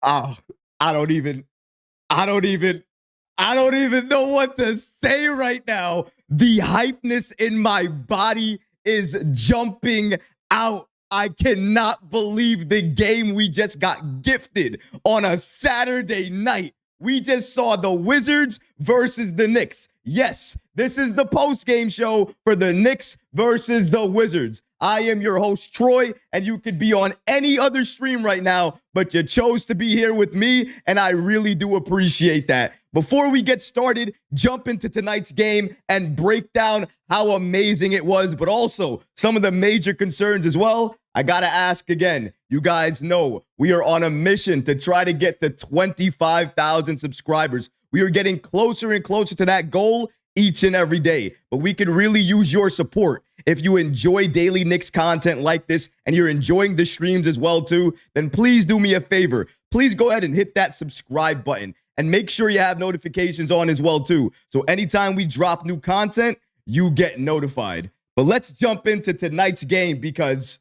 Oh, I don't even, I don't even, I don't even know what to say right now. The hypeness in my body is jumping out. I cannot believe the game we just got gifted on a Saturday night. We just saw the Wizards versus the Knicks. Yes, this is the post-game show for the Knicks versus the Wizards. I am your host, Troy, and you could be on any other stream right now, but you chose to be here with me, and I really do appreciate that. Before we get started, jump into tonight's game and break down how amazing it was, but also some of the major concerns as well. I gotta ask again, you guys know we are on a mission to try to get to 25,000 subscribers. We are getting closer and closer to that goal each and every day, but we could really use your support. If you enjoy daily Knicks content like this and you're enjoying the streams as well too, then please do me a favor. Please go ahead and hit that subscribe button and make sure you have notifications on as well too. So anytime we drop new content, you get notified. But let's jump into tonight's game because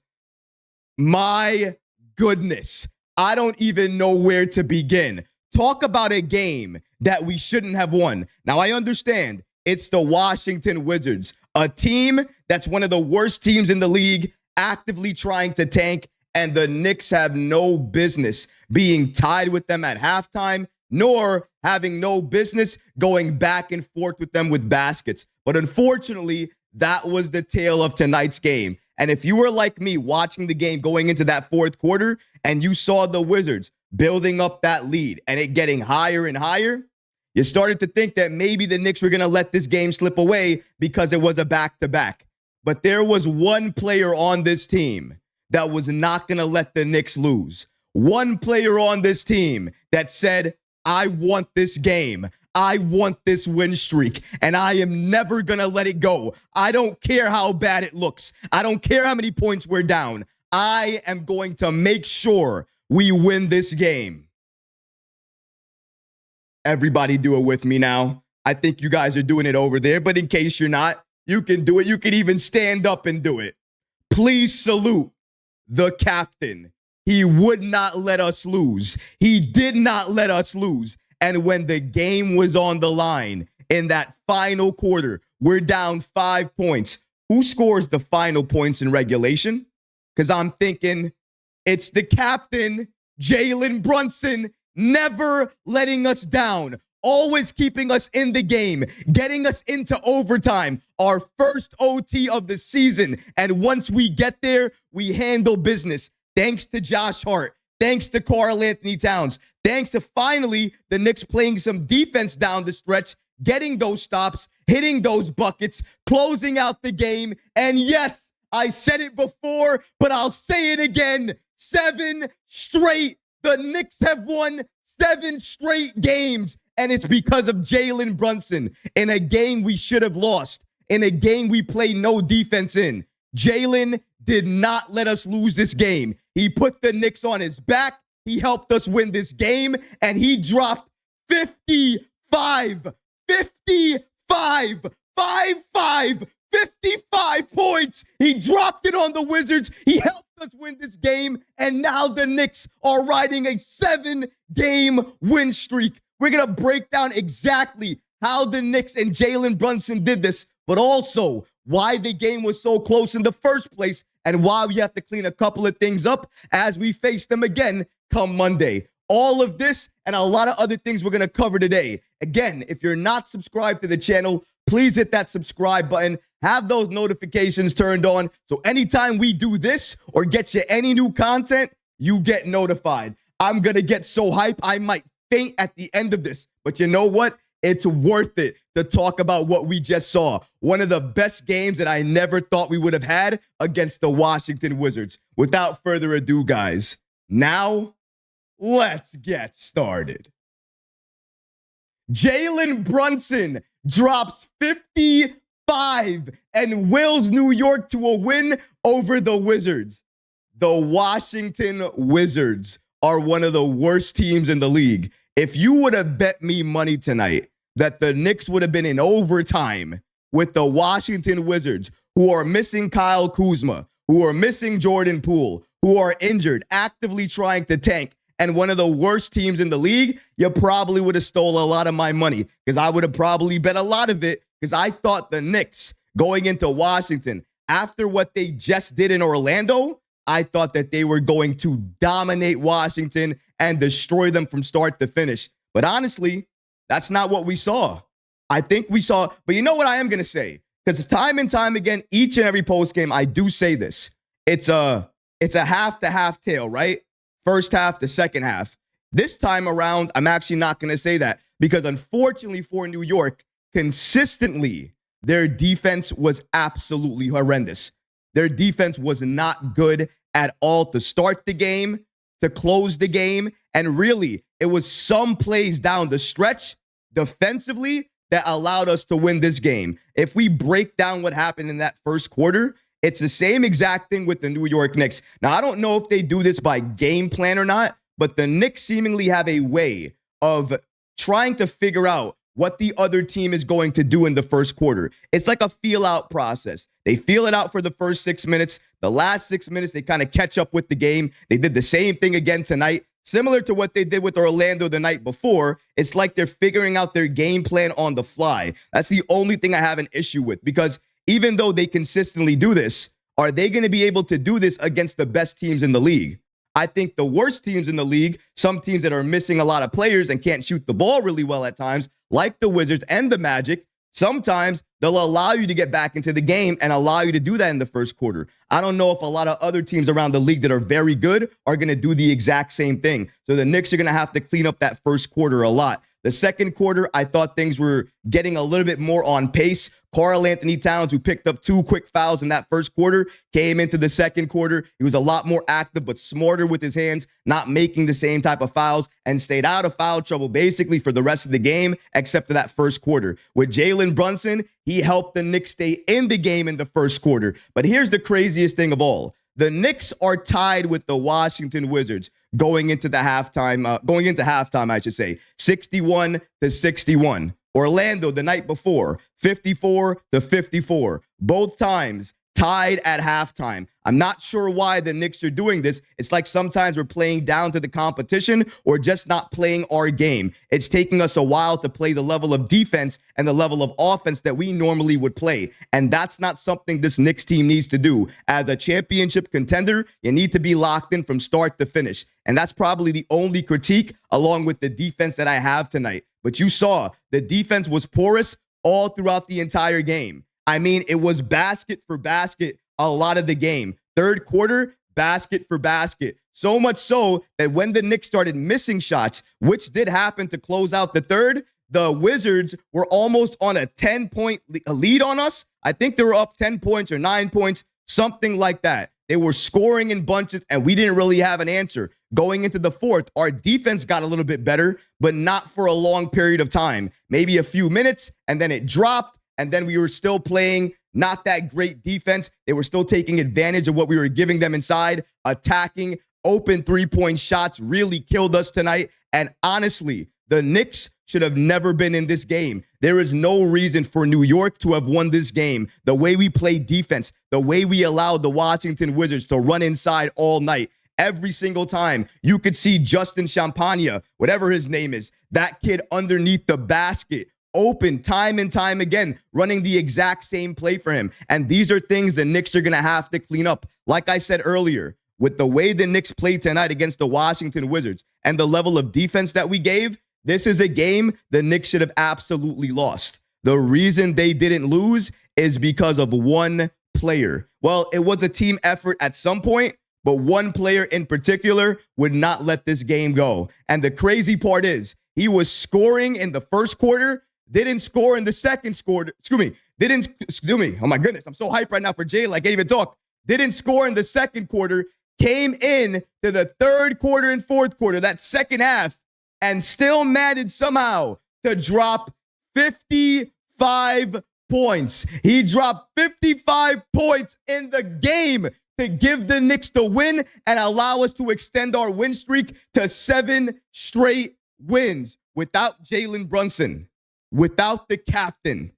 my goodness, I don't even know where to begin. Talk about a game that we shouldn't have won. Now, I understand it's the Washington Wizards, a team that's one of the worst teams in the league, actively trying to tank, and the Knicks have no business being tied with them at halftime, nor having no business going back and forth with them with baskets. But unfortunately, that was the tale of tonight's game. And if you were like me watching the game going into that fourth quarter and you saw the Wizards building up that lead and it getting higher and higher, you started to think that maybe the Knicks were going to let this game slip away because it was a back-to-back. But there was one player on this team that was not going to let the Knicks lose. One player on this team that said, I want this game. I want this win streak, and I am never going to let it go. I don't care how bad it looks. I don't care how many points we're down. I am going to make sure we win this game. Everybody do it with me now. I think you guys are doing it over there, but in case you're not, you can do it. You can even stand up and do it. Please salute the captain. He would not let us lose. He did not let us lose. And when the game was on the line in that final quarter, we're down 5 points. Who scores the final points in regulation? Because I'm thinking it's the captain, Jaylen Brunson, never letting us down, always keeping us in the game, getting us into overtime, our first OT of the season. And once we get there, we handle business. Thanks to Josh Hart. Thanks to Karl-Anthony Towns. Thanks to finally the Knicks playing some defense down the stretch, getting those stops, hitting those buckets, closing out the game. And yes, I said it before, but I'll say it again. 7 straight. The Knicks have won 7 straight games. And it's because of Jaylen Brunson in a game we should have lost, in a game we played no defense in. Jaylen did not let us lose this game. He put the Knicks on his back. He helped us win this game, and he dropped 55 points. He dropped it on the Wizards. He helped us win this game, and now the Knicks are riding a 7-game win streak. We're going to break down exactly how the Knicks and Jaylen Brunson did this, but also why the game was so close in the first place and why we have to clean a couple of things up as we face them again come Monday. All of this and a lot of other things we're going to cover today. Again, if you're not subscribed to the channel, please hit that subscribe button. Have those notifications turned on so anytime we do this or get you any new content, you get notified. I'm going to get so hyped I might faint at the end of this. But you know what? It's worth it to talk about what we just saw. One of the best games that I never thought we would have had against the Washington Wizards. Without further ado, guys, now let's get started. Jaylen Brunson drops 55 and wills New York to a win over the Wizards. The Washington Wizards are one of the worst teams in the league. If you would have bet me money tonight that the Knicks would have been in overtime with the Washington Wizards, who are missing Kyle Kuzma, who are missing Jordan Poole, who are injured, actively trying to tank, and one of the worst teams in the league, you probably would have stole a lot of my money because I would have probably bet a lot of it because I thought the Knicks going into Washington, after what they just did in Orlando, I thought that they were going to dominate Washington and destroy them from start to finish. But honestly, that's not what we saw. I think we saw, but you know what I am going to say? Because time and time again, each and every post game, I do say this. It's a half-to-half tale, right? First half to second half. This time around, I'm actually not going to say that because unfortunately for New York, consistently, their defense was absolutely horrendous. Their defense was not good at all to start the game, to close the game, and really, it was some plays down the stretch defensively that allowed us to win this game. If we break down what happened in that first quarter, it's the same exact thing with the New York Knicks. Now, I don't know if they do this by game plan or not, but the Knicks seemingly have a way of trying to figure out what the other team is going to do in the first quarter. It's like a feel-out process. They feel it out for the first 6 minutes. The last 6 minutes, they kind of catch up with the game. They did the same thing again tonight. Similar to what they did with Orlando the night before, it's like they're figuring out their game plan on the fly. That's the only thing I have an issue with because even though they consistently do this, are they going to be able to do this against the best teams in the league? I think the worst teams in the league, some teams that are missing a lot of players and can't shoot the ball really well at times, like the Wizards and the Magic, sometimes they'll allow you to get back into the game and allow you to do that in the first quarter. I don't know if a lot of other teams around the league that are very good are going to do the exact same thing. So the Knicks are going to have to clean up that first quarter a lot. The second quarter, I thought things were getting a little bit more on pace. Karl-Anthony Towns, who picked up 2 quick fouls in that first quarter, came into the second quarter. He was a lot more active, but smarter with his hands, not making the same type of fouls, and stayed out of foul trouble basically for the rest of the game, except for that first quarter. With Jaylen Brunson, he helped the Knicks stay in the game in the first quarter. But here's the craziest thing of all. The Knicks are tied with the Washington Wizards going into halftime, I should say, 61-61. Orlando the night before, 54-54. Both times tied at halftime. I'm not sure why the Knicks are doing this. It's like sometimes we're playing down to the competition or just not playing our game. It's taking us a while to play the level of defense and the level of offense that we normally would play. And that's not something this Knicks team needs to do. As a championship contender, you need to be locked in from start to finish. And that's probably the only critique along with the defense that I have tonight. But you saw the defense was porous all throughout the entire game. I mean, it was basket for basket a lot of the game. Third quarter, basket for basket. So much so that when the Knicks started missing shots, which did happen to close out the third, the Wizards were almost on a 10-point lead on us. I think they were up 10 points or 9 points, something like that. They were scoring in bunches, and we didn't really have an answer. Going into the fourth, our defense got a little bit better, but not for a long period of time. Maybe a few minutes, and then it dropped, and then we were still playing not that great defense. They were still taking advantage of what we were giving them inside, attacking. Open three-point shots really killed us tonight. And honestly, the Knicks should have never been in this game. There is no reason for New York to have won this game. The way we played defense, the way we allowed the Washington Wizards to run inside all night, every single time. You could see Justin Champagna, whatever his name is, that kid underneath the basket, open time and time again, running the exact same play for him. And these are things the Knicks are going to have to clean up. Like I said earlier, with the way the Knicks played tonight against the Washington Wizards and the level of defense that we gave, this is a game the Knicks should have absolutely lost. The reason they didn't lose is because of one player. Well, it was a team effort at some point, but one player in particular would not let this game go. And the crazy part is he was scoring in the first quarter, didn't score in the second quarter. Excuse me. Oh my goodness. I'm so hyped right now for Jaylen. I can't even talk. Didn't score in the second quarter, came in to the third quarter and fourth quarter, that second half, and still managed somehow to drop 55 points. He dropped 55 points in the game to give the Knicks the win and allow us to extend our win streak to 7 straight wins without Jaylen Brunson, without the captain,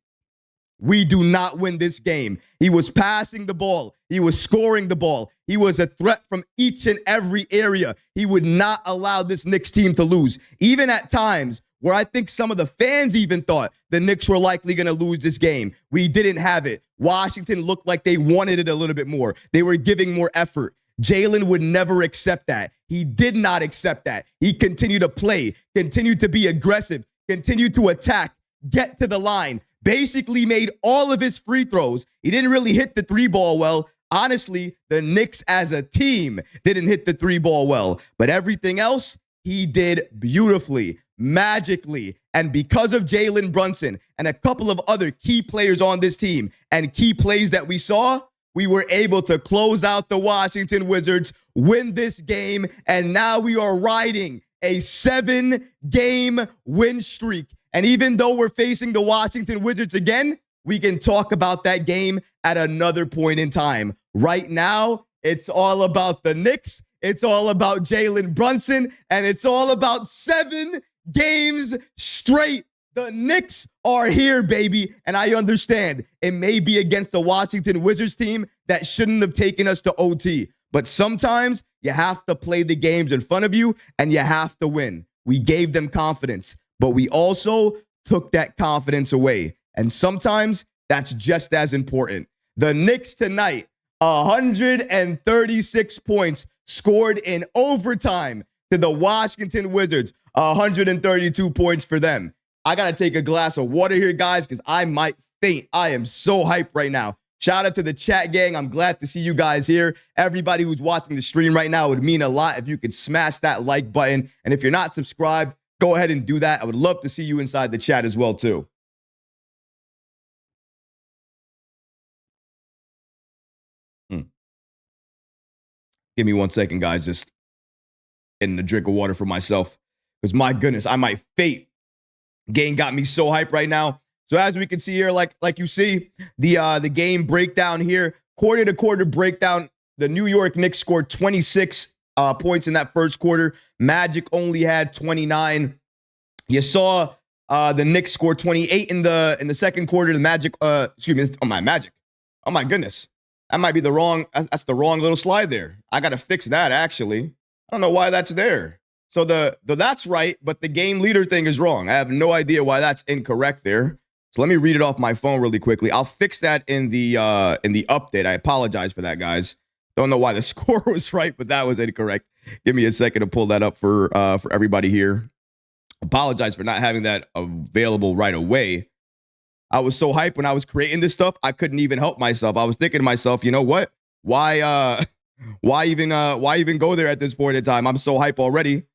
we do not win this game. He was passing the ball. He was scoring the ball. He was a threat from each and every area. He would not allow this Knicks team to lose. Even at times where I think some of the fans even thought the Knicks were likely going to lose this game, we didn't have it. Washington looked like they wanted it a little bit more. They were giving more effort. Jaylen would never accept that. He did not accept that. He continued to play, continued to be aggressive, continued to attack, get to the line, basically made all of his free throws. He didn't really hit the three ball well. Honestly, the Knicks as a team didn't hit the three ball well, but everything else he did beautifully, magically. And because of Jaylen Brunson and a couple of other key players on this team and key plays that we saw, we were able to close out the Washington Wizards, win this game, and now we are riding a 7-game win streak. And even though we're facing the Washington Wizards again, we can talk about that game at another point in time. Right now, it's all about the Knicks. It's all about Jaylen Brunson, and it's all about 7 games straight. The Knicks are here, baby, and I understand it may be against the Washington Wizards team that shouldn't have taken us to OT, but sometimes you have to play the games in front of you, and you have to win. We gave them confidence, but we also took that confidence away, and sometimes that's just as important. The Knicks tonight, 136 points scored in overtime to the Washington Wizards, 132 points for them. I got to take a glass of water here, guys, because I might faint. I am so hyped right now. Shout out to the chat gang. I'm glad to see you guys here. Everybody who's watching the stream right now, it would mean a lot if you could smash that like button. And if you're not subscribed, go ahead and do that. I would love to see you inside the chat as well, too. Give me 1 second, guys. Just getting a drink of water for myself. Because my goodness, I might faint. Game got me so hyped right now. So as we can see here, like you see, the game breakdown here, quarter-to-quarter breakdown. The New York Knicks scored 26 points in that first quarter. Magic only had 29. You saw the Knicks score 28 in the second quarter. The Magic, Magic. Oh my goodness, that might be that's the wrong little slide there. I got to fix that actually. I don't know why that's there. So the that's right, but the game leader thing is wrong. I have no idea why that's incorrect there. So let me read it off my phone really quickly. I'll fix that in the update. I apologize for that, guys. Don't know why the score was right, but that was incorrect. Give me a second to pull that up for everybody here. Apologize for not having that available right away. I was so hyped when I was creating this stuff, I couldn't even help myself. I was thinking to myself, you know what? Why even go there at this point in time? I'm so hyped already.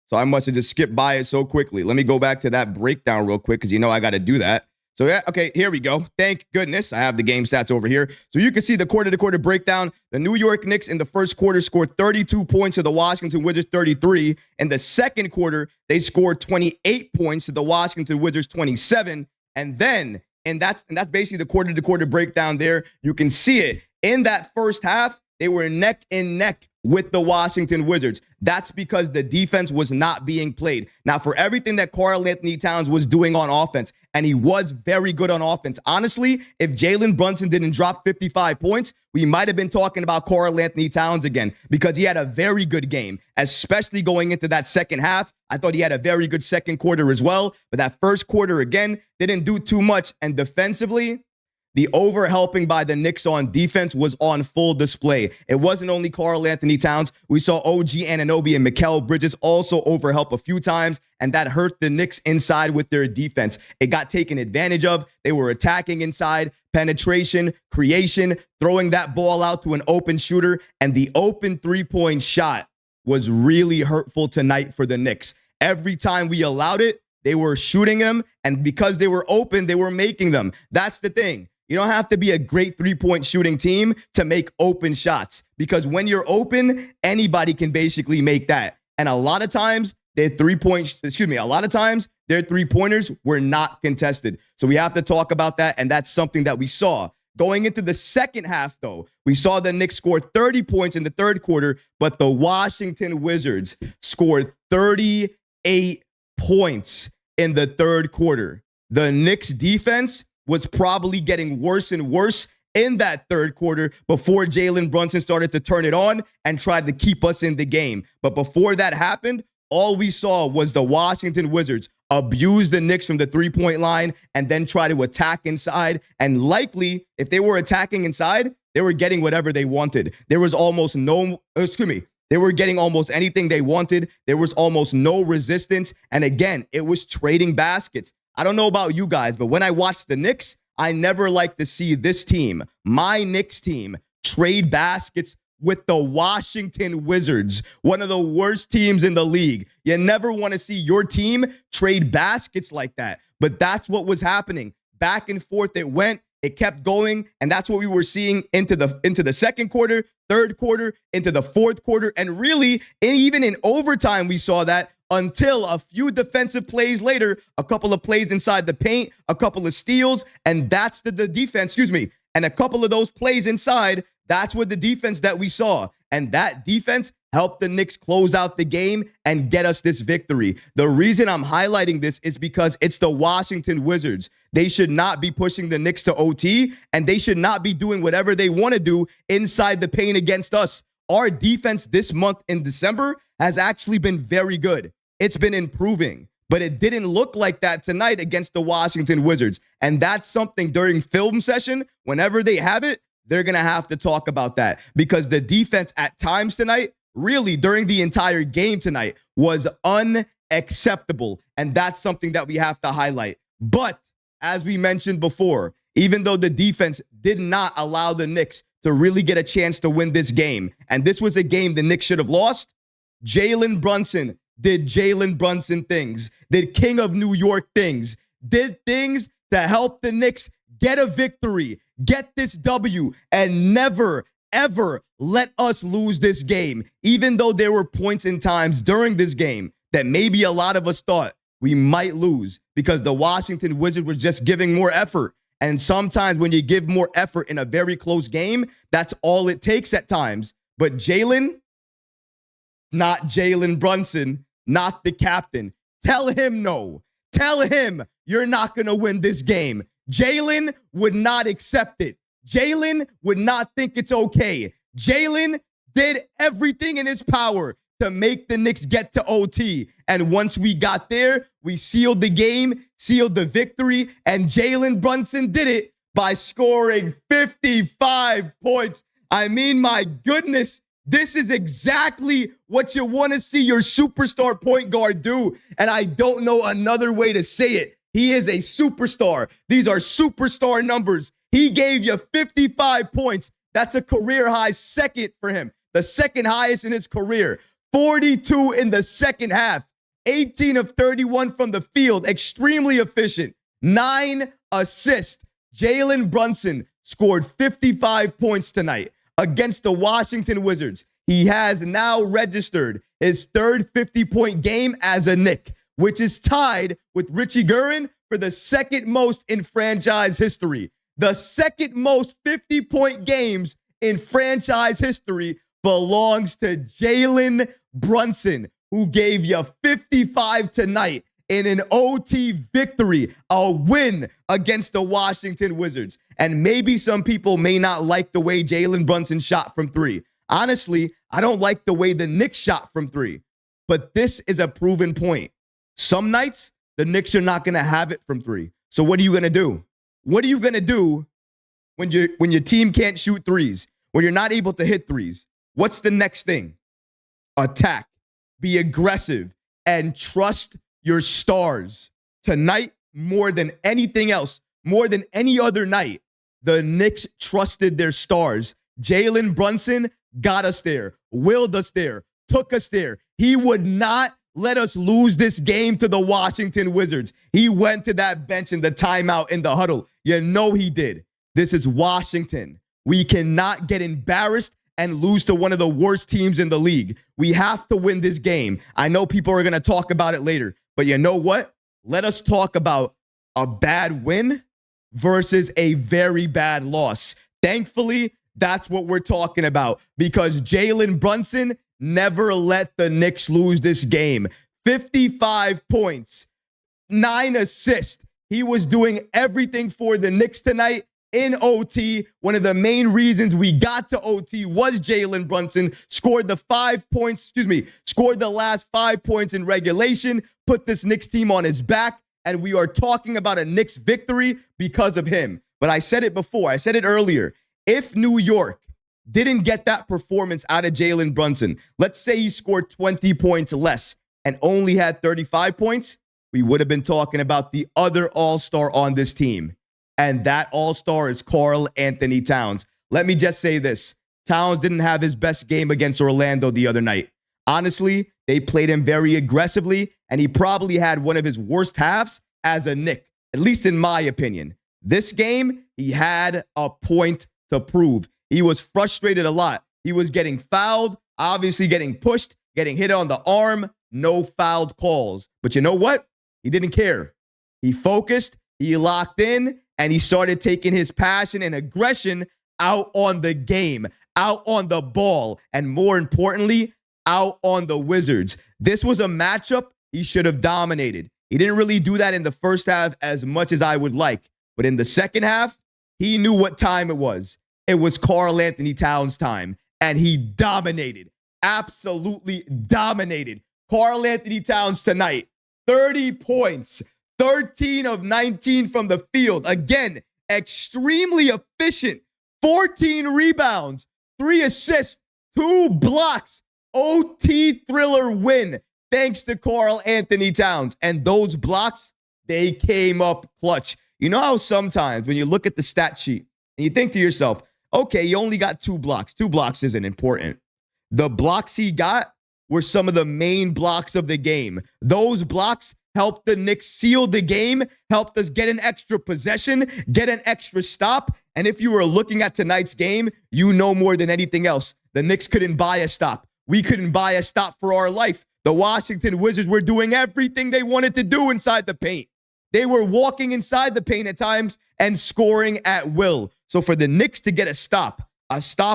So I must have just skipped by it so quickly. Let me go back to that breakdown real quick because I got to do that. So yeah, okay, here we go. Thank goodness I have the game stats over here. So you can see the quarter-to-quarter breakdown. The New York Knicks in the first quarter scored 32 points to the Washington Wizards 33. In the second quarter, they scored 28 points to the Washington Wizards 27. And then, and that's basically the quarter-to-quarter breakdown there. You can see it. In that first half, they were neck and neck with the Washington Wizards. That's because the defense was not being played. Now, for everything that Karl-Anthony Towns was doing on offense, and he was very good on offense, honestly, if Jaylen Brunson didn't drop 55 points, we might have been talking about Karl-Anthony Towns again because he had a very good game, especially going into that second half. I thought he had a very good second quarter as well, but that first quarter, again, didn't do too much. And defensively, the overhelping by the Knicks on defense was on full display. It wasn't only Karl-Anthony Towns. We saw OG Anunoby and Mikal Bridges also overhelp a few times, and that hurt the Knicks inside with their defense. It got taken advantage of. They were attacking inside, penetration, creation, throwing that ball out to an open shooter, and the open three-point shot was really hurtful tonight for the Knicks. Every time we allowed it, they were shooting them, and because they were open, they were making them. That's the thing. You don't have to be a great three-point shooting team to make open shots because when you're open, anybody can basically make that. And a lot of times, their three-pointers were not contested. So we have to talk about that, and that's something that we saw. Going into the second half, though, we saw the Knicks score 30 points in the third quarter, but the Washington Wizards scored 38 points in the third quarter. The Knicks defense was probably getting worse and worse in that third quarter before Jaylen Brunson started to turn it on and tried to keep us in the game. But before that happened, all we saw was the Washington Wizards abuse the Knicks from the three-point line and then try to attack inside. And likely, if they were attacking inside, they were getting whatever they wanted. They were getting almost anything they wanted. There was almost no resistance. And again, it was trading baskets. I don't know about you guys, but when I watch the Knicks, I never like to see this team, my Knicks team, trade baskets with the Washington Wizards, one of the worst teams in the league. You never want to see your team trade baskets like that. But that's what was happening. Back and forth it went. It kept going, and that's what we were seeing into the second quarter, third quarter, into the fourth quarter, and really, even in overtime, we saw that until a few defensive plays later, a couple of plays inside the paint, a couple of steals, and that's the defense, and a couple of those plays inside, that's what the defense that we saw, and that defense helped the Knicks close out the game and get us this victory. The reason I'm highlighting this is because it's the Washington Wizards. They should not be pushing the Knicks to OT, and they should not be doing whatever they want to do inside the paint against us. Our defense this month in December has actually been very good. It's been improving, but it didn't look like that tonight against the Washington Wizards. And that's something during film session, whenever they have it, they're going to have to talk about that because the defense at times tonight, really during the entire game tonight, was unacceptable. And that's something that we have to highlight. But as we mentioned before, even though the defense did not allow the Knicks to really get a chance to win this game, and this was a game the Knicks should have lost, Jaylen Brunson did Jaylen Brunson things, did King of New York things, did things to help the Knicks get a victory, get this W, and never, ever let us lose this game, even though there were points in times during this game that maybe a lot of us thought we might lose because the Washington Wizards were just giving more effort. And sometimes when you give more effort in a very close game, that's all it takes at times. But Jaylen, not Jaylen Brunson, not the captain. Tell him no. Tell him you're not going to win this game. Jaylen would not accept it. Jaylen would not think it's okay. Jaylen did everything in his power to make the Knicks get to OT. And once we got there, we sealed the game, sealed the victory, and Jaylen Brunson did it by scoring 55 points. I mean, my goodness, this is exactly what you want to see your superstar point guard do. And I don't know another way to say it. He is a superstar. These are superstar numbers. He gave you 55 points. That's a career high second for him. The second highest in his career. 42 in the second half. 18 of 31 from the field. Extremely efficient. 9 assists. Jaylen Brunson scored 55 points tonight against the Washington Wizards. He has now registered his third 50-point game as a Knick, which is tied with Richie Guerin for the second most in franchise history. The second most 50-point games in franchise history belongs to Jaylen Brunson, who gave you 55 tonight in an OT victory, a win against the Washington Wizards. And maybe some people may not like the way Jaylen Brunson shot from three. Honestly, I don't like the way the Knicks shot from three. But this is a proven point. Some nights, the Knicks are not going to have it from three. So what are you going to do? What are you going to do when your team can't shoot threes, when you're not able to hit threes? What's the next thing? Attack. Be aggressive and trust your stars. Tonight, more than anything else, more than any other night, the Knicks trusted their stars. Jaylen Brunson got us there, willed us there, took us there. He would not let us lose this game to the Washington Wizards. He went to that bench in the timeout in the huddle. You know he did. This is Washington. We cannot get embarrassed and lose to one of the worst teams in the league. We have to win this game. I know people are going to talk about it later, but you know what? Let us talk about a bad win versus a very bad loss. Thankfully, that's what we're talking about because Jaylen Brunson never let the Knicks lose this game. 55 points, 9 assists. He was doing everything for the Knicks tonight in OT. One of the main reasons we got to OT was Jaylen Brunson scored the last 5 points in regulation, put this Knicks team on his back, and we are talking about a Knicks victory because of him. But I said it before, I said it earlier. If New York didn't get that performance out of Jaylen Brunson, let's say he scored 20 points less and only had 35 points, we would have been talking about the other all-star on this team. And that all-star is Karl-Anthony Towns. Let me just say this. Towns didn't have his best game against Orlando the other night. Honestly, they played him very aggressively, and he probably had one of his worst halves as a Knick, at least in my opinion. This game, he had a point to prove. He was frustrated a lot. He was getting fouled, obviously getting pushed, getting hit on the arm, no fouled calls. But you know what? He didn't care. He focused, he locked in, and he started taking his passion and aggression out on the game, out on the ball, and more importantly, out on the Wizards. This was a matchup he should have dominated. He didn't really do that in the first half as much as I would like. But in the second half, he knew what time it was. It was Karl-Anthony Towns' time, and he dominated, absolutely dominated. Karl-Anthony Towns tonight, 30 points, 13 of 19 from the field. Again, extremely efficient, 14 rebounds, 3 assists, 2 blocks, OT thriller win, thanks to Karl-Anthony Towns. And those blocks, they came up clutch. You know how sometimes when you look at the stat sheet and you think to yourself, okay, you only got 2 blocks. 2 blocks isn't important. The blocks he got were some of the main blocks of the game. Those blocks helped the Knicks seal the game, helped us get an extra possession, get an extra stop. And if you were looking at tonight's game, you know more than anything else, the Knicks couldn't buy a stop. We couldn't buy a stop for our life. The Washington Wizards were doing everything they wanted to do inside the paint. They were walking inside the paint at times and scoring at will. So for the Knicks to get a stop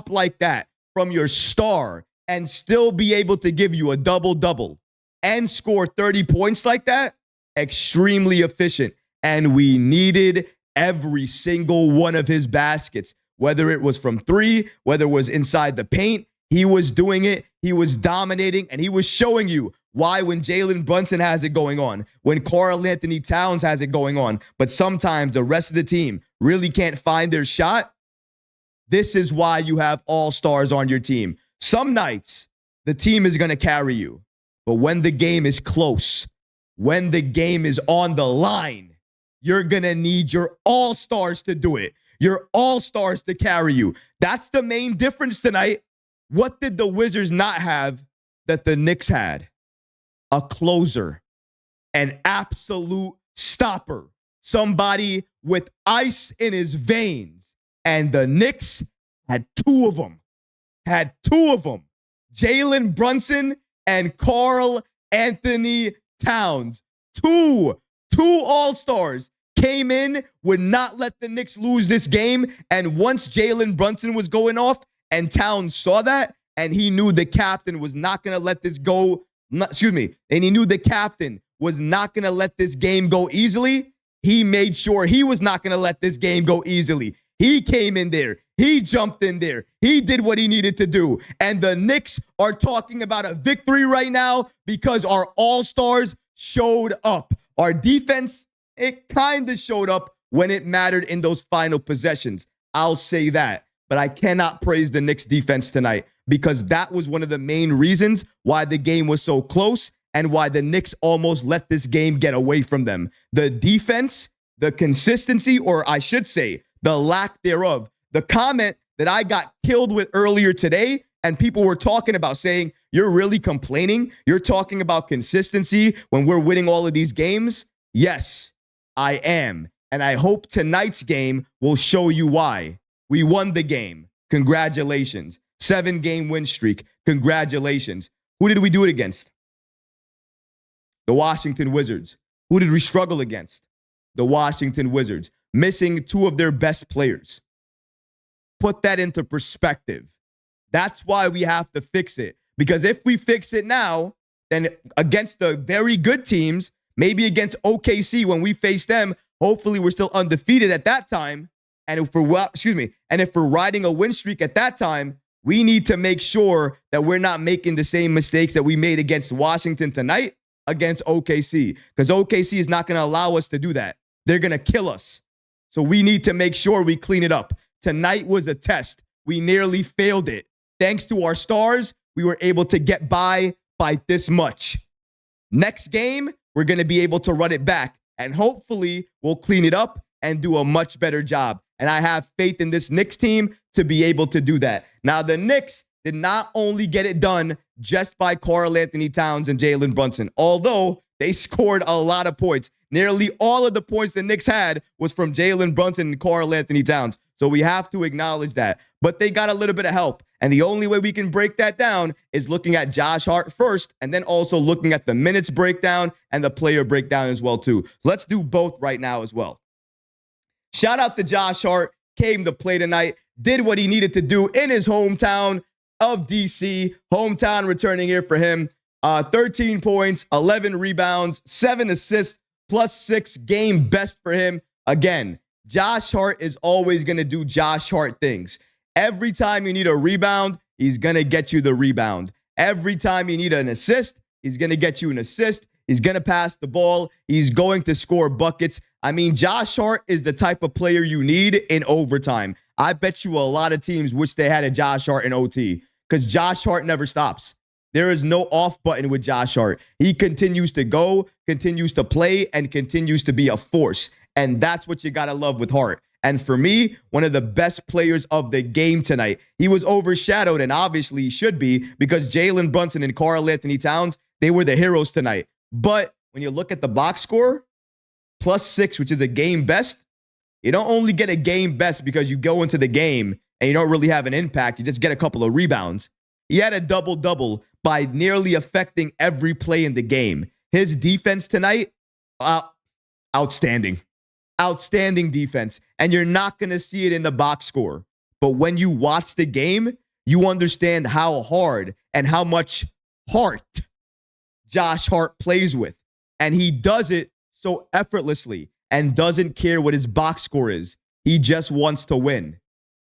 like that from your star and still be able to give you a double-double and score 30 points like that, extremely efficient. And we needed every single one of his baskets, whether it was from 3, whether it was inside the paint. He was doing it, he was dominating, and he was showing you why when Jaylen Brunson has it going on, when Karl-Anthony Towns has it going on, but sometimes the rest of the team really can't find their shot. This is why you have all-stars on your team. Some nights, the team is going to carry you. But when the game is close, when the game is on the line, you're going to need your all-stars to do it. Your all-stars to carry you. That's the main difference tonight. What did the Wizards not have that the Knicks had? A closer, an absolute stopper, somebody with ice in his veins. And the Knicks had 2 of them. Jaylen Brunson and Karl-Anthony Towns. Two all-stars came in, would not let the Knicks lose this game. And once Jaylen Brunson was going off and Towns saw that, and he knew the captain was not going to let this go, and he knew the captain was not going to let this game go easily, he made sure he was not going to let this game go easily. He came in there. He jumped in there. He did what he needed to do. And the Knicks are talking about a victory right now because our all-stars showed up. Our defense, it kind of showed up when it mattered in those final possessions. I'll say that. But I cannot praise the Knicks defense tonight because that was one of the main reasons why the game was so close and why the Knicks almost let this game get away from them. The defense, the consistency, or I should say, the lack thereof. The comment that I got killed with earlier today, and people were talking about saying, you're really complaining? You're talking about consistency when we're winning all of these games? Yes, I am. And I hope tonight's game will show you why. We won the game. Congratulations. 7-game win streak. Congratulations. Who did we do it against? The Washington Wizards. Who did we struggle against? The Washington Wizards. Missing 2 of their best players. Put that into perspective. That's why we have to fix it. Because if we fix it now, then against the very good teams, maybe against OKC when we face them, hopefully we're still undefeated at that time. And if we're riding a win streak at that time, we need to make sure that we're not making the same mistakes that we made against Washington tonight against OKC, because OKC is not going to allow us to do that. They're going to kill us. So we need to make sure we clean it up. Tonight was a test. We nearly failed it. Thanks to our stars, we were able to get by this much. Next game, we're going to be able to run it back, and hopefully we'll clean it up and do a much better job. And I have faith in this Knicks team to be able to do that. Now, the Knicks did not only get it done just by Karl-Anthony Towns and Jaylen Brunson, although they scored a lot of points. Nearly all of the points the Knicks had was from Jaylen Brunson and Karl-Anthony Towns. So we have to acknowledge that. But they got a little bit of help. And the only way we can break that down is looking at Josh Hart first, and then also looking at the minutes breakdown and the player breakdown as well, too. Let's do both right now as well. Shout out to Josh Hart, came to play tonight, did what he needed to do in his hometown of DC. Hometown returning here for him. 13 points, 11 rebounds, 7 assists, +6 game best for him. Again, Josh Hart is always going to do Josh Hart things. Every time you need a rebound, he's going to get you the rebound. Every time you need an assist, he's going to get you an assist. He's going to pass the ball. He's going to score buckets. I mean, Josh Hart is the type of player you need in overtime. I bet you a lot of teams wish they had a Josh Hart in OT, because Josh Hart never stops. There is no off button with Josh Hart. He continues to go, continues to play, and continues to be a force. And that's what you got to love with Hart. And for me, one of the best players of the game tonight. He was overshadowed, and obviously he should be, because Jaylen Brunson and Karl-Anthony Towns, they were the heroes tonight. But when you look at the box score, +6, which is a game best, you don't only get a game best because you go into the game and you don't really have an impact. You just get a couple of rebounds. He had a double-double by nearly affecting every play in the game. His defense tonight, outstanding. Outstanding defense. And you're not going to see it in the box score. But when you watch the game, you understand how hard and how much heart Josh Hart plays with. And he does it so effortlessly and doesn't care what his box score is. He just wants to win.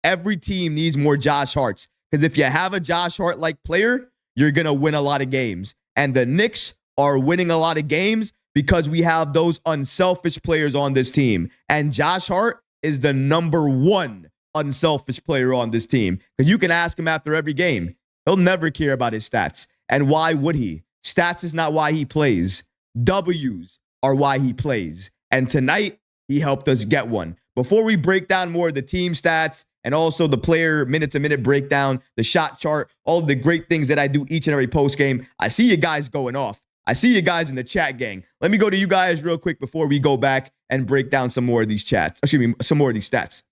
Every team needs more Josh Harts, because if you have a Josh Hart-like player, you're going to win a lot of games. And the Knicks are winning a lot of games because we have those unselfish players on this team. And Josh Hart is the #1 unselfish player on this team, because you can ask him after every game. He'll never care about his stats. And why would he? Stats is not why he plays. W's are why he plays. And tonight, he helped us get one. Before we break down more of the team stats and also the player minute-to-minute breakdown, the shot chart, all the great things that I do each and every postgame, I see you guys going off. I see you guys in the chat, gang. Let me go to you guys real quick before we go back and break down some more of these chats. Some more of these stats.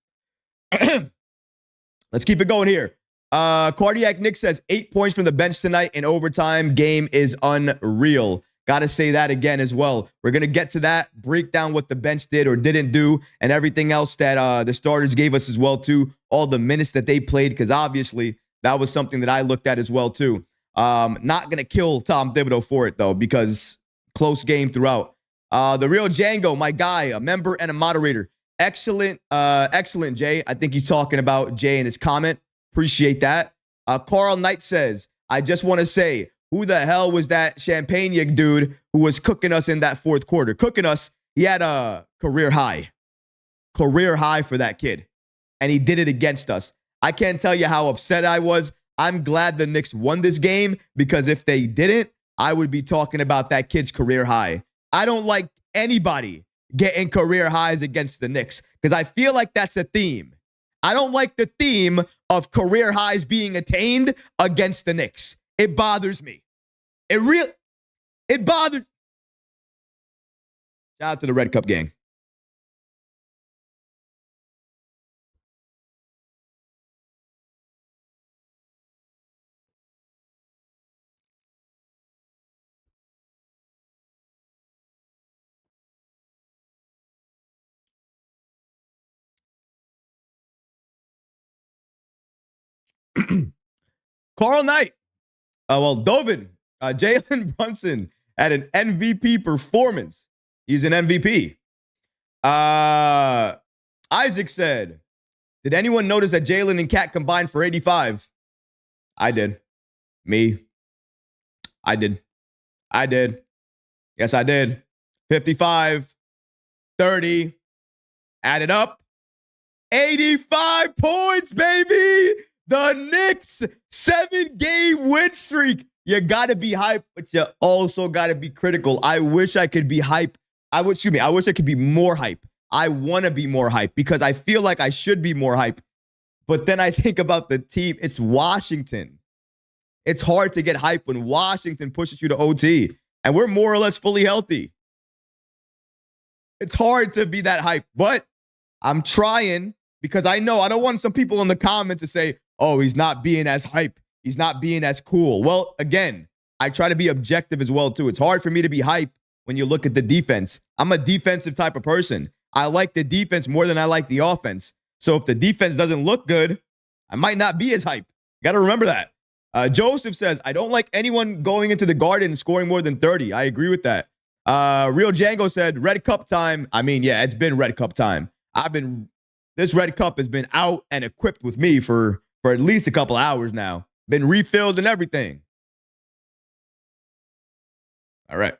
Let's keep it going here. Cardiac Nick says 8 points from the bench tonight in overtime. Game is unreal. Got to say that again as well. We're going to get to that, break down what the bench did or didn't do, and everything else that the starters gave us as well, too. All the minutes that they played, because obviously that was something that I looked at as well, too. Not going to kill Tom Thibodeau for it, though, because close game throughout. The real Django, my guy, a member and a moderator. Excellent, Jay. I think he's talking about Jay in his comment. Appreciate that. Carl Knight says, I just want to say, who the hell was that Champagne dude who was cooking us in that fourth quarter? Cooking us. He had a career high. Career high for that kid. And he did it against us. I can't tell you how upset I was. I'm glad the Knicks won this game, because if they didn't, I would be talking about that kid's career high. I don't like anybody getting career highs against the Knicks, because I feel like that's a theme. I don't like the theme of career highs being attained against the Knicks. It bothers me. It bothers. Shout out to the Red Cup gang. Carl Knight. Dovin. Jaylen Brunson had an MVP performance. He's an MVP. Isaac said, did anyone notice that Jaylen and Cat combined for 85? I did. Me. I did. Yes, I did. 55, 30, add it up. 85 points, baby. The Knicks 7-game win streak. You got to be hype, but you also got to be critical. I wish I could be hype. I wish I could be more hype. I want to be more hype because I feel like I should be more hype. But then I think about the team. It's Washington. It's hard to get hype when Washington pushes you to OT. And we're more or less fully healthy. It's hard to be that hype. But I'm trying because I know I don't want some people in the comments to say, oh, he's not being as hype. He's not being as cool. Well, again, I try to be objective as well, too. It's hard for me to be hype when you look at the defense. I'm a defensive type of person. I like the defense more than I like the offense. So if the defense doesn't look good, I might not be as hype. Got to remember that. Joseph says, I don't like anyone going into the Garden and scoring more than 30. I agree with that. Real Django said, Red Cup time. I mean, yeah, it's been Red Cup time. This Red Cup has been out and equipped with me for at least a couple hours now. Been refilled and everything. All right.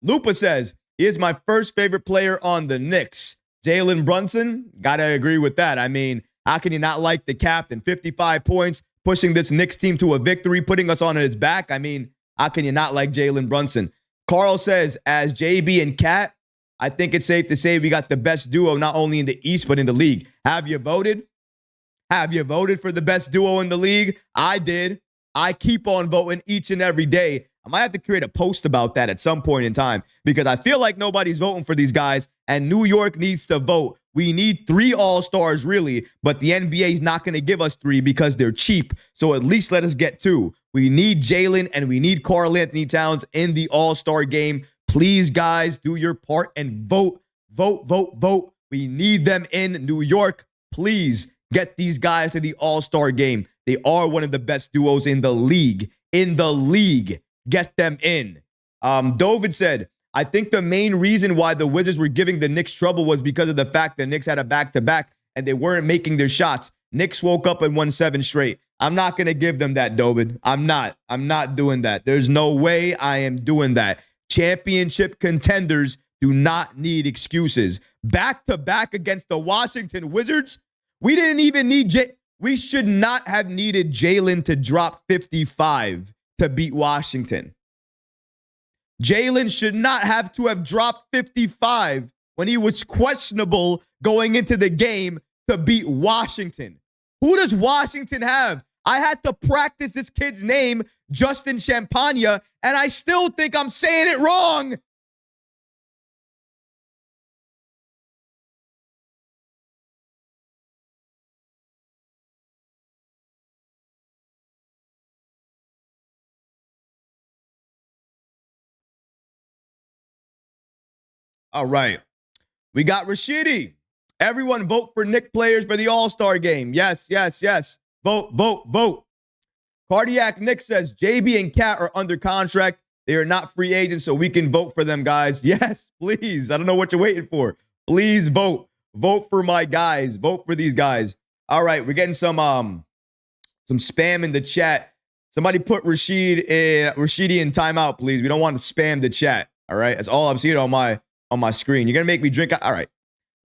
Lupa says, he is my first favorite player on the Knicks. Jaylen Brunson, gotta agree with that. I mean, how can you not like the captain? 55 points, pushing this Knicks team to a victory, putting us on its back. I mean, how can you not like Jaylen Brunson? Carl says, as JB and Cat, I think it's safe to say we got the best duo, not only in the East, but in the league. Have you voted? Have you voted for the best duo in the league? I did. I keep on voting each and every day. I might have to create a post about that at some point in time because I feel like nobody's voting for these guys and New York needs to vote. We need 3 All-Stars, really, but the NBA is not going to give us 3 because they're cheap. So at least let us get 2. We need Jaylen and we need Karl-Anthony Towns in the All-Star game. Please, guys, do your part and vote, vote, vote, vote. We need them in New York. Please get these guys to the All-Star game. They are one of the best duos in the league. Get them in. Dovid said, I think the main reason why the Wizards were giving the Knicks trouble was because of the fact the Knicks had a back-to-back and they weren't making their shots. Knicks woke up and won 7 straight. I'm not going to give them that, Dovid. I'm not doing that. There's no way I am doing that. Championship contenders do not need excuses. Back-to-back against the Washington Wizards, we didn't even need we should not have needed Jaylen to drop 55 to beat Washington. Jaylen should not have to have dropped 55 when he was questionable going into the game to beat Washington. Who does Washington have? I had to practice this kid's name, Justin Champagne, and I still think I'm saying it wrong. All right. We got Rashidi. Everyone vote for Knick players for the All-Star game. Yes, yes, yes. Vote, vote, vote. Cardiac Nick says JB and Cat are under contract. They are not free agents, so we can vote for them, guys. Yes, please. I don't know what you're waiting for. Please vote. Vote for my guys. Vote for these guys. All right, we're getting some spam in the chat. Somebody put Rashidi in timeout, please. We don't want to spam the chat. All right, that's all I'm seeing on my screen. You're gonna make me drink. All right,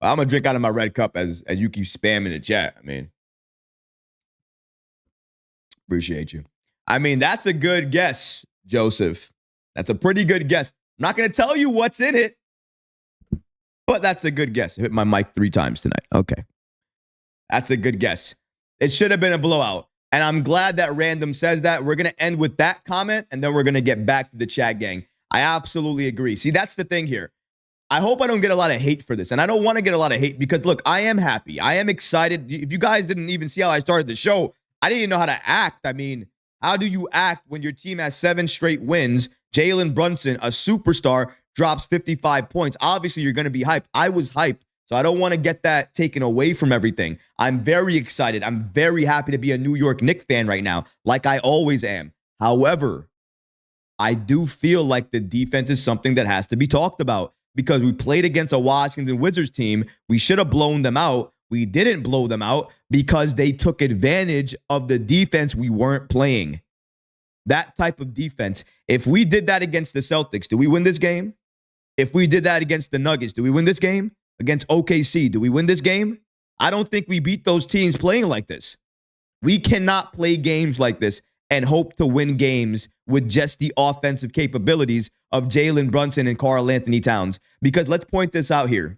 well, I'm gonna drink out of my red cup as you keep spamming the chat. I mean, appreciate you. I mean, that's a good guess, Joseph. That's a pretty good guess. I'm not gonna tell you what's in it, but that's a good guess. I hit my mic 3 times tonight. Okay, that's a good guess. It should have been a blowout. And I'm glad that Random says that. We're going to end with that comment, and then we're going to get back to the chat gang. I absolutely agree. See, that's the thing here. I hope I don't get a lot of hate for this, and I don't want to get a lot of hate because, look, I am happy. I am excited. If you guys didn't even see how I started the show, I didn't even know how to act. I mean, how do you act when your team has 7 straight wins? Jaylen Brunson, a superstar, drops 55 points. Obviously, you're going to be hyped. I was hyped. So I don't want to get that taken away from everything. I'm very excited. I'm very happy to be a New York Knicks fan right now, like I always am. However, I do feel like the defense is something that has to be talked about. because we played against a Washington Wizards team. We should have blown them out. We didn't blow them out because they took advantage of the defense we weren't playing. That type of defense. If we did that against the Celtics, do we win this game? If we did that against the Nuggets, do we win this game? Against OKC, do we win this game? I don't think we beat those teams playing like this. We cannot play games like this and hope to win games with just the offensive capabilities of Jaylen Brunson and Karl-Anthony Towns. Because let's point this out here.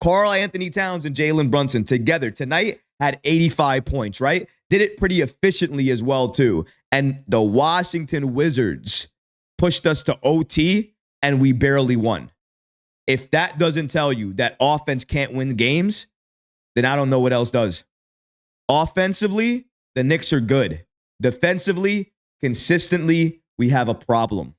Karl-Anthony Towns and Jaylen Brunson together tonight had 85 points, right? Did it pretty efficiently as well, too. And the Washington Wizards pushed us to OT, and we barely won. If that doesn't tell you that offense can't win games, then I don't know what else does. Offensively, the Knicks are good. Defensively, consistently, we have a problem.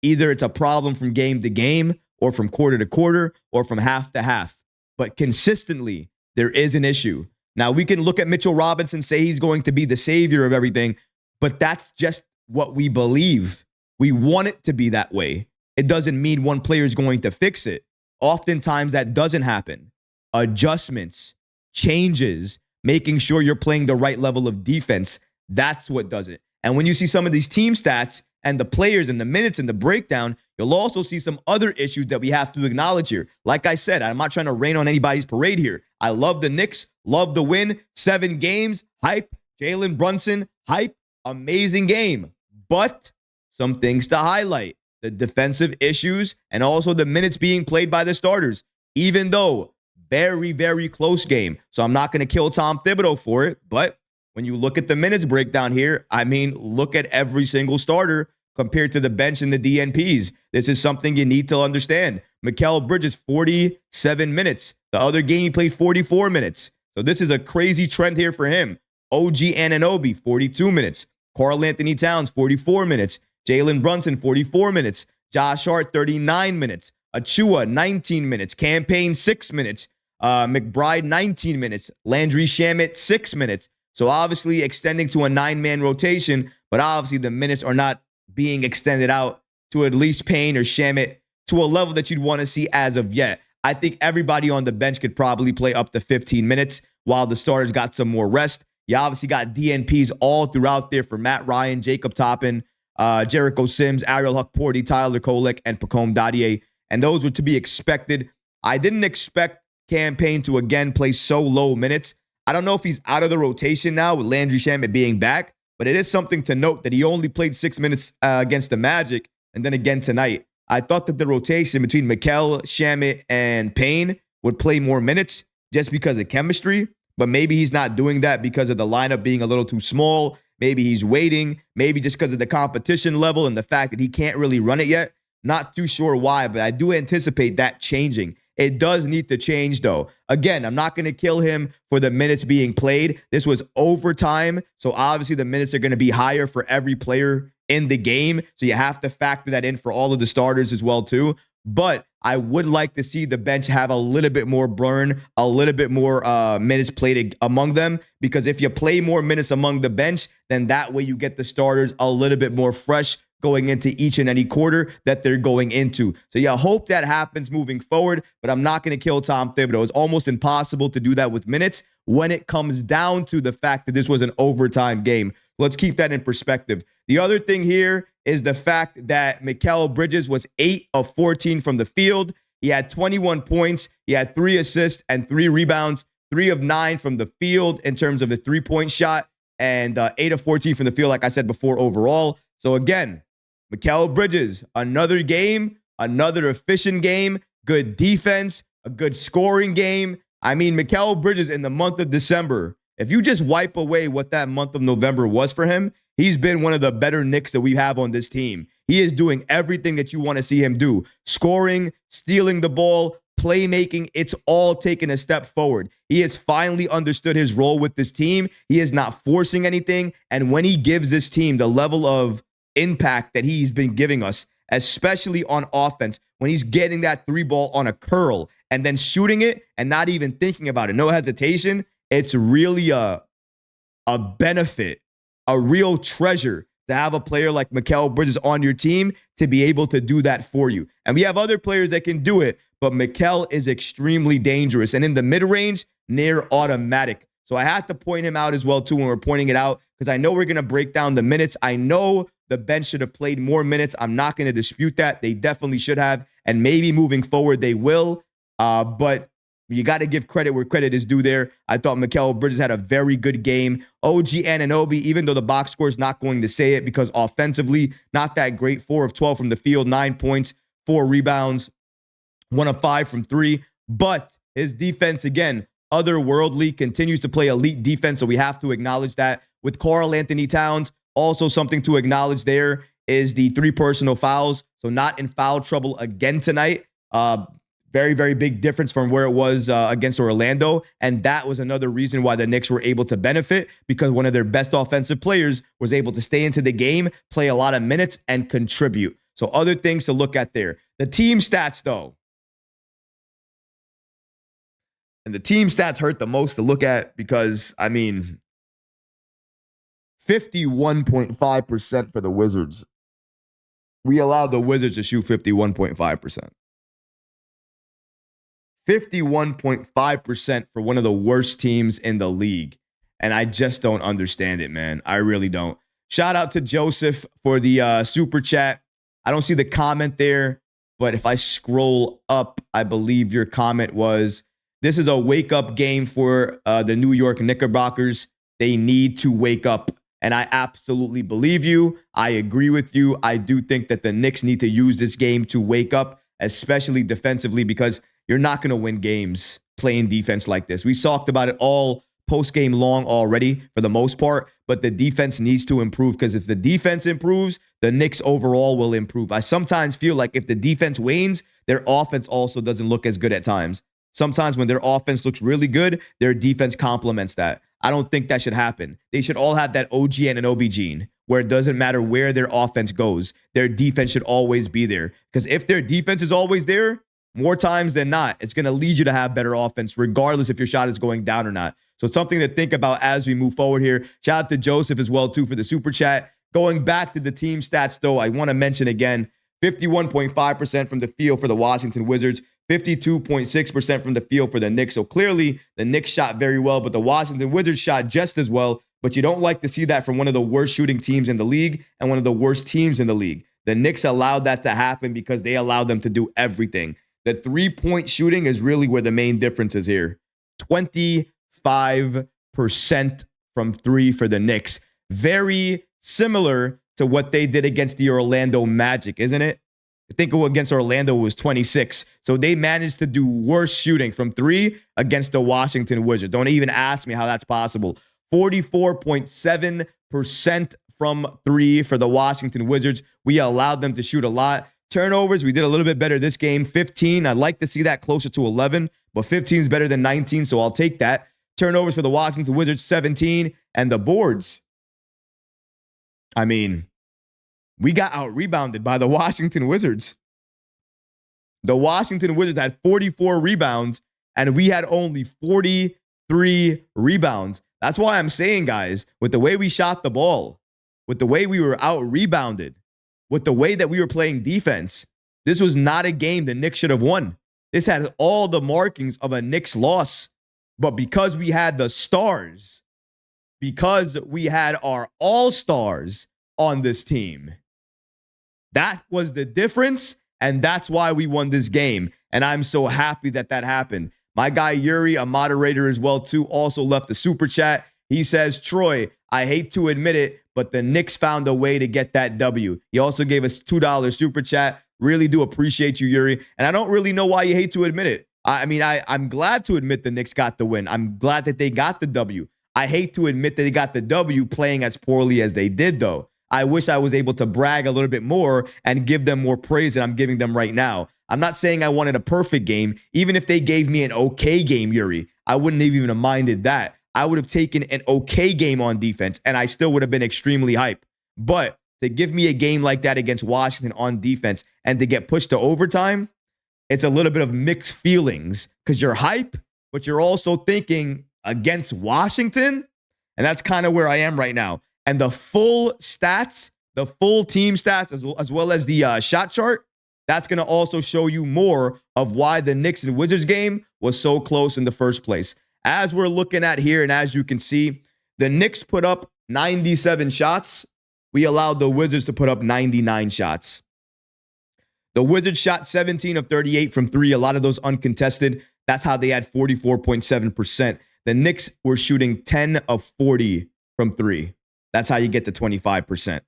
Either it's a problem from game to game, or from quarter to quarter, or from half to half. But consistently, there is an issue. Now, we can look at Mitchell Robinson, say he's going to be the savior of everything, but that's just what we believe. We want it to be that way. It doesn't mean one player is going to fix it. Oftentimes, that doesn't happen. Adjustments, changes, making sure you're playing the right level of defense, that's what does it. And when you see some of these team stats and the players and the minutes and the breakdown, you'll also see some other issues that we have to acknowledge here. Like I said, I'm not trying to rain on anybody's parade here. I love the Knicks, love the win, 7 games, hype, Jaylen Brunson, hype, amazing game. But some things to highlight. The defensive issues and also the minutes being played by the starters, even though very, very close game. So I'm not going to kill Tom Thibodeau for it. But when you look at the minutes breakdown here, I mean, look at every single starter compared to the bench and the DNPs. This is something you need to understand. Mikal Bridges, 47 minutes. The other game, he played 44 minutes. So this is a crazy trend here for him. OG Anunoby, 42 minutes. Karl-Anthony Towns, 44 minutes. Jaylen Brunson, 44 minutes. Josh Hart, 39 minutes. Achua, 19 minutes. Campaign, 6 minutes. McBride, 19 minutes. Landry Shamet, 6 minutes. So obviously extending to a 9-man rotation, but obviously the minutes are not being extended out to at least Payne or Shamet to a level that you'd want to see as of yet. I think everybody on the bench could probably play up to 15 minutes while the starters got some more rest. You obviously got DNPs all throughout there for Matt Ryan, Jacob Toppin, Jericho Sims, Ariel Huckporty, Tyler Kolek, and Pacome Dadier. And those were to be expected. I didn't expect Campaign to again play so low minutes. I don't know if he's out of the rotation now with Landry Shamet being back, but it is something to note that he only played 6 minutes against the Magic and then again tonight. I thought that the rotation between Mikal, Shamet, and Payne would play more minutes just because of chemistry, but maybe he's not doing that because of the lineup being a little too small. Maybe he's waiting, maybe just because of the competition level and the fact that he can't really run it yet. Not too sure why, but I do anticipate that changing. It does need to change, though. Again, I'm not going to kill him for the minutes being played. This was overtime, so obviously the minutes are going to be higher for every player in the game, so you have to factor that in for all of the starters as well, too. But I would like to see the bench have a little bit more burn, a little bit more minutes played among them, because if you play more minutes among the bench, then that way you get the starters a little bit more fresh going into each and any quarter that they're going into. So yeah, I hope that happens moving forward, but I'm not going to kill Tom Thibodeau. It's almost impossible to do that with minutes when it comes down to the fact that this was an overtime game. Let's keep that in perspective. The other thing here is the fact that Mikal Bridges was 8 of 14 from the field. He had 21 points. He had 3 assists and 3 rebounds, 3 of 9 from the field in terms of the 3-point shot, and 8 of 14 from the field, like I said before, overall. So again, Mikal Bridges, another game, another efficient game, good defense, a good scoring game. I mean, Mikal Bridges in the month of December, if you just wipe away what that month of November was for him, he's been one of the better Knicks that we have on this team. He is doing everything that you want to see him do. Scoring, stealing the ball, playmaking, it's all taken a step forward. He has finally understood his role with this team. He is not forcing anything. And when he gives this team the level of impact that he's been giving us, especially on offense, when he's getting that 3 ball on a curl and then shooting it and not even thinking about it, no hesitation, it's really a benefit, a real treasure to have a player like Mikal Bridges on your team to be able to do that for you. And we have other players that can do it, but Mikal is extremely dangerous. And in the mid-range, near automatic. So I had to point him out as well, too, when we're pointing it out, because I know we're going to break down the minutes. I know the bench should have played more minutes. I'm not going to dispute that. They definitely should have, and maybe moving forward they will. But you got to give credit where credit is due there. I thought Mikal Bridges had a very good game. OG Anunoby, even though the box score is not going to say it, because offensively, not that great. 4 of 12 from the field, 9 points, 4 rebounds, 1 of 5 from 3. But his defense, again, otherworldly, continues to play elite defense, so we have to acknowledge that. With Karl-Anthony Towns, also something to acknowledge there is the 3 personal fouls, so not in foul trouble again tonight. Very, very big difference from where it was against Orlando, and that was another reason why the Knicks were able to benefit, because one of their best offensive players was able to stay into the game, play a lot of minutes, and contribute. So other things to look at there. The team stats, though. And the team stats hurt the most to look at because, I mean, 51.5% for the Wizards. We allowed the Wizards to shoot 51.5%. 51.5% for one of the worst teams in the league. And I just don't understand it, man. I really don't. Shout out to Joseph for the super chat. I don't see the comment there, but if I scroll up, I believe your comment was, this is a wake-up game for the New York Knickerbockers. They need to wake up. And I absolutely believe you. I agree with you. I do think that the Knicks need to use this game to wake up, especially defensively, because you're not going to win games playing defense like this. We talked about it all post-game long already for the most part, but the defense needs to improve, because if the defense improves, the Knicks overall will improve. I sometimes feel like if the defense wanes, their offense also doesn't look as good at times. Sometimes when their offense looks really good, their defense complements that. I don't think that should happen. They should all have that OG Anunoby gene, where it doesn't matter where their offense goes, their defense should always be there. Because if their defense is always there, more times than not, it's going to lead you to have better offense, regardless if your shot is going down or not. So it's something to think about as we move forward here. Shout out to Joseph as well, too, for the super chat. Going back to the team stats, though, I want to mention again, 51.5% from the field for the Washington Wizards, 52.6% from the field for the Knicks. So clearly, the Knicks shot very well, but the Washington Wizards shot just as well. But you don't like to see that from one of the worst shooting teams in the league and one of the worst teams in the league. The Knicks allowed that to happen because they allowed them to do everything. The three-point shooting is really where the main difference is here. 25% from 3 for the Knicks. Very similar to what they did against the Orlando Magic, isn't it? I think against Orlando was 26. So they managed to do worse shooting from 3 against the Washington Wizards. Don't even ask me how that's possible. 44.7% from 3 for the Washington Wizards. We allowed them to shoot a lot. Turnovers, we did a little bit better this game. 15. I'd like to see that closer to 11, but 15 is better than 19, so I'll take that. Turnovers for the Washington Wizards, 17. And the boards, I mean, we got out-rebounded by the Washington Wizards. The Washington Wizards had 44 rebounds, and we had only 43 rebounds. That's why I'm saying, guys, with the way we shot the ball, with the way we were out-rebounded, with the way that we were playing defense, this was not a game the Knicks should have won. This had all the markings of a Knicks loss. But because we had the stars, because we had our all-stars on this team, that was the difference, and that's why we won this game. And I'm so happy that that happened. My guy Yuri, a moderator as well, too, also left a super chat. He says, Troy, I hate to admit it, but the Knicks found a way to get that W. He also gave us $2 super chat. Really do appreciate you, Yuri. And I don't really know why you hate to admit it. I'm glad to admit the Knicks got the win. I'm glad that they got the W. I hate to admit that they got the W playing as poorly as they did, though. I wish I was able to brag a little bit more and give them more praise than I'm giving them right now. I'm not saying I wanted a perfect game. Even if they gave me an okay game, Yuri, I wouldn't have even minded that. I would have taken an okay game on defense, and I still would have been extremely hyped. But to give me a game like that against Washington on defense and to get pushed to overtime, it's a little bit of mixed feelings because you're hype, but you're also thinking against Washington. And that's kind of where I am right now. And the full stats, the full team stats, as well as the shot chart, that's going to also show you more of why the Knicks and Wizards game was so close in the first place. As we're looking at here, and as you can see, the Knicks put up 97 shots. We allowed the Wizards to put up 99 shots. The Wizards shot 17 of 38 from three, a lot of those uncontested. That's how they had 44.7%. The Knicks were shooting 10 of 40 from three. That's how you get to 25%.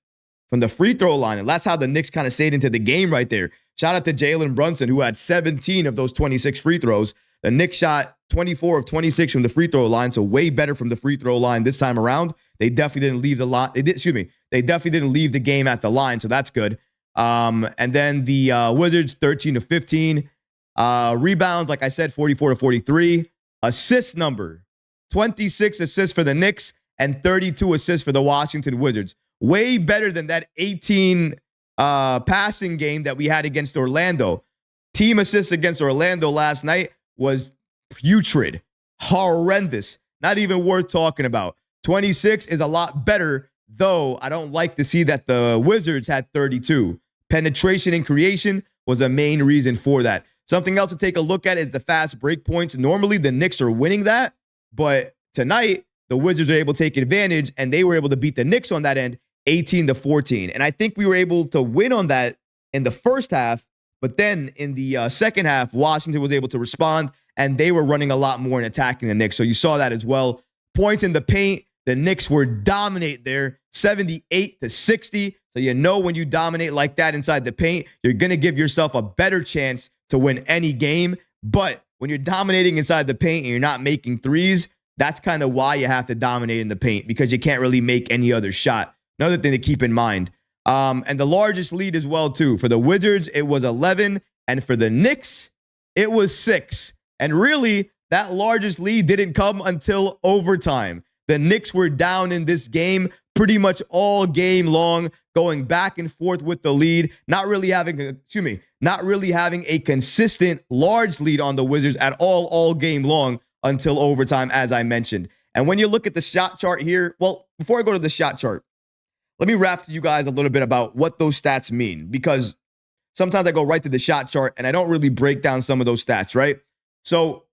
From the free throw line, and that's how the Knicks kind of stayed into the game right there. Shout out to Jaylen Brunson, who had 17 of those 26 free throws. The Knicks shot 24 of 26 from the free throw line, so way better from the free throw line this time around. They definitely didn't leave the line. They definitely didn't leave the game at the line, so that's good. And then the Wizards, 13 to 15. Rebounds, like I said, 44 to 43. Assist number, 26 assists for the Knicks and 32 assists for the Washington Wizards. Way better than that 18 passing game that we had against Orlando. Team assists against Orlando last night was putrid, horrendous, not even worth talking about. 26 is a lot better, though I don't like to see that the Wizards had 32. Penetration and creation was a main reason for that. Something else to take a look at is the fast break points. Normally, the Knicks are winning that, but tonight, the Wizards are able to take advantage, and they were able to beat the Knicks on that end, 18 to 14. And I think we were able to win on that in the first half, but then in the second half, Washington was able to respond, and they were running a lot more and attacking the Knicks. So you saw that as well. Points in the paint, the Knicks were dominate there, 78 to 60. So you know when you dominate like that inside the paint, you're going to give yourself a better chance to win any game. But when you're dominating inside the paint and you're not making threes, that's kind of why you have to dominate in the paint, because you can't really make any other shot. Another thing to keep in mind. And the largest lead as well, too. For the Wizards, it was 11. And for the Knicks, it was 6. And really, that largest lead didn't come until overtime. The Knicks were down in this game pretty much all game long, going back and forth with the lead, not really having a consistent large lead on the Wizards at all game long until overtime, as I mentioned. And when you look at the shot chart here, well, before I go to the shot chart, let me wrap to you guys a little bit about what those stats mean, because sometimes I go right to the shot chart and I don't really break down some of those stats, right? So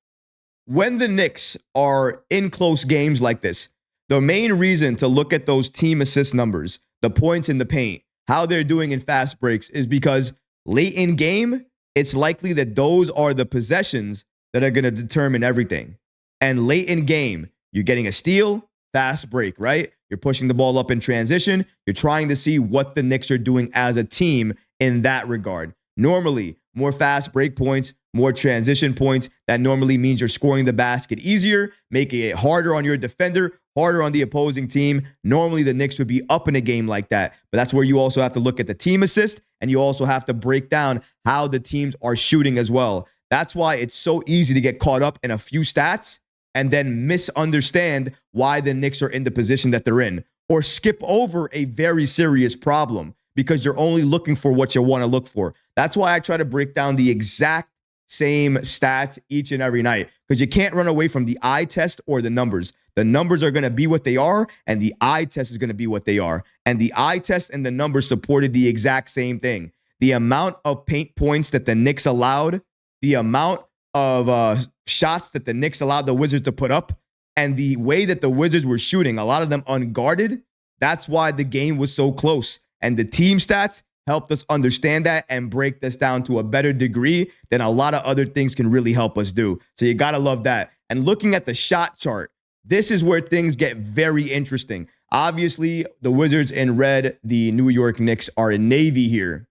when the Knicks are in close games like this, the main reason to look at those team assist numbers, the points in the paint, how they're doing in fast breaks, is because late in game, it's likely that those are the possessions that are going to determine everything. And late in game, you're getting a steal, fast break, right? You're pushing the ball up in transition. You're trying to see what the Knicks are doing as a team in that regard. Normally, more fast break points, more transition points. That normally means you're scoring the basket easier, making it harder on your defender, harder on the opposing team. Normally, the Knicks would be up in a game like that. But that's where you also have to look at the team assist, and you also have to break down how the teams are shooting as well. That's why it's so easy to get caught up in a few stats and then misunderstand why the Knicks are in the position that they're in, or skip over a very serious problem because you're only looking for what you want to look for. That's why I try to break down the exact same stats each and every night, because you can't run away from the eye test or the numbers. The numbers are going to be what they are, and the eye test is going to be what they are. And the eye test and the numbers supported the exact same thing. The amount of paint points that the Knicks allowed, the amount of shots that the Knicks allowed the Wizards to put up, and the way that the Wizards were shooting, a lot of them unguarded, that's why the game was so close. And the team stats helped us understand that and break this down to a better degree than a lot of other things can really help us do. So you got to love that. And looking at the shot chart, this is where things get very interesting. Obviously, the Wizards in red, the New York Knicks are in navy here.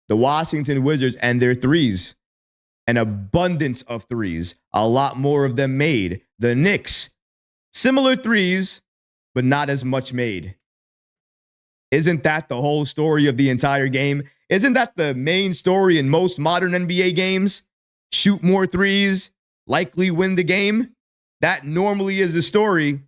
The Washington Wizards and their threes, an abundance of threes, a lot more of them made. The Knicks, similar threes, but not as much made. Isn't that the whole story of the entire game? Isn't that the main story in most modern NBA games? Shoot more threes, likely win the game. That normally is the story,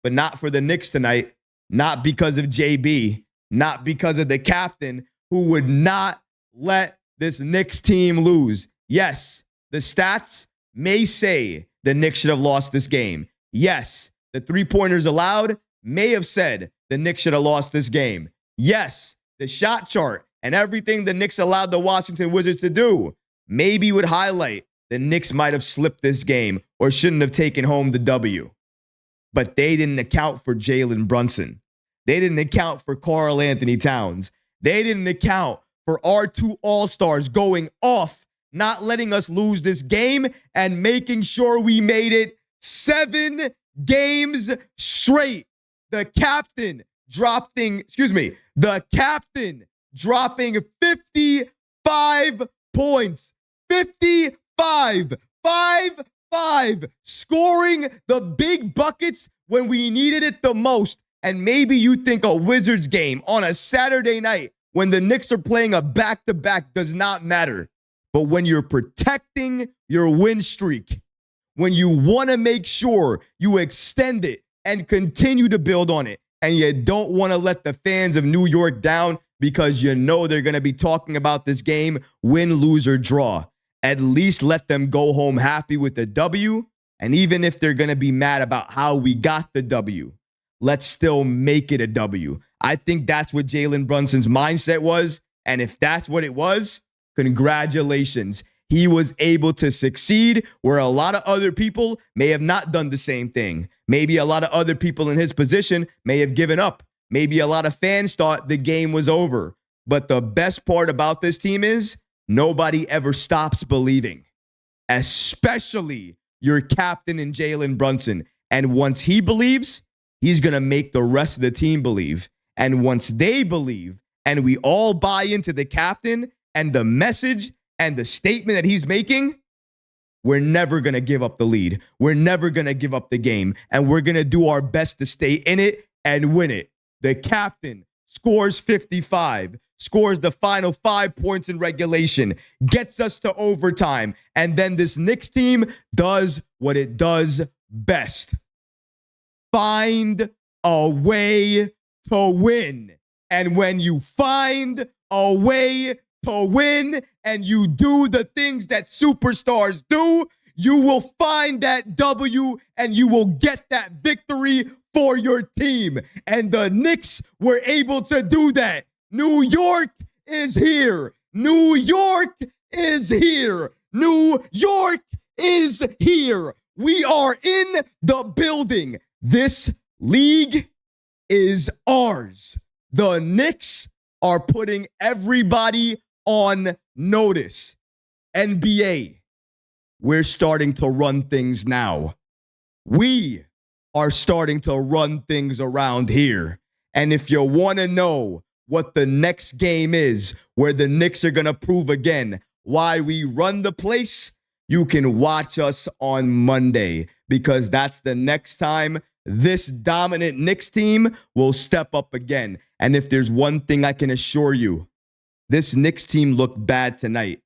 but not for the Knicks tonight. Not because of JB, not because of the captain, who would not let this Knicks team lose. Yes, the stats may say the Knicks should have lost this game. Yes, the three-pointers allowed may have said the Knicks should have lost this game. Yes, the shot chart and everything the Knicks allowed the Washington Wizards to do, maybe would highlight the Knicks might have slipped this game or shouldn't have taken home the W. But they didn't account for Jaylen Brunson. They didn't account for Karl-Anthony Towns. They didn't account for our two All-Stars going off, not letting us lose this game and making sure we made it 7 games straight. The captain dropping 55 points. 55. 5-5. Scoring the big buckets when we needed it the most. And maybe you think a Wizards game on a Saturday night when the Knicks are playing a back-to-back does not matter. But when you're protecting your win streak, when you want to make sure you extend it and continue to build on it, and you don't want to let the fans of New York down because you know they're going to be talking about this game, win, lose, or draw, at least let them go home happy with the W. And even if they're going to be mad about how we got the W, let's still make it a W. I think that's what Jaylen Brunson's mindset was. And if that's what it was, congratulations. He was able to succeed where a lot of other people may have not done the same thing. Maybe a lot of other people in his position may have given up. Maybe a lot of fans thought the game was over. But the best part about this team is nobody ever stops believing, especially your captain in Jaylen Brunson. And once he believes, he's going to make the rest of the team believe. And once they believe and we all buy into the captain and the message and the statement that he's making, we're never going to give up the lead. We're never going to give up the game. And we're going to do our best to stay in it and win it. The captain scores 55, scores the final 5 points in regulation, gets us to overtime. And then this Knicks team does what it does best. Find a way to win. And when you find a way to win and you do the things that superstars do, you will find that W and you will get that victory for your team. And the Knicks were able to do that. New York is here. New York is here. New York is here. We are in the building. This league is ours. The Knicks are putting everybody on notice. NBA, we're starting to run things now. We are starting to run things around here. And if you want to know what the next game is, where the Knicks are going to prove again why we run the place, you can watch us on Monday, because that's the next time this dominant Knicks team will step up again. And if there's one thing I can assure you, this Knicks team looked bad tonight.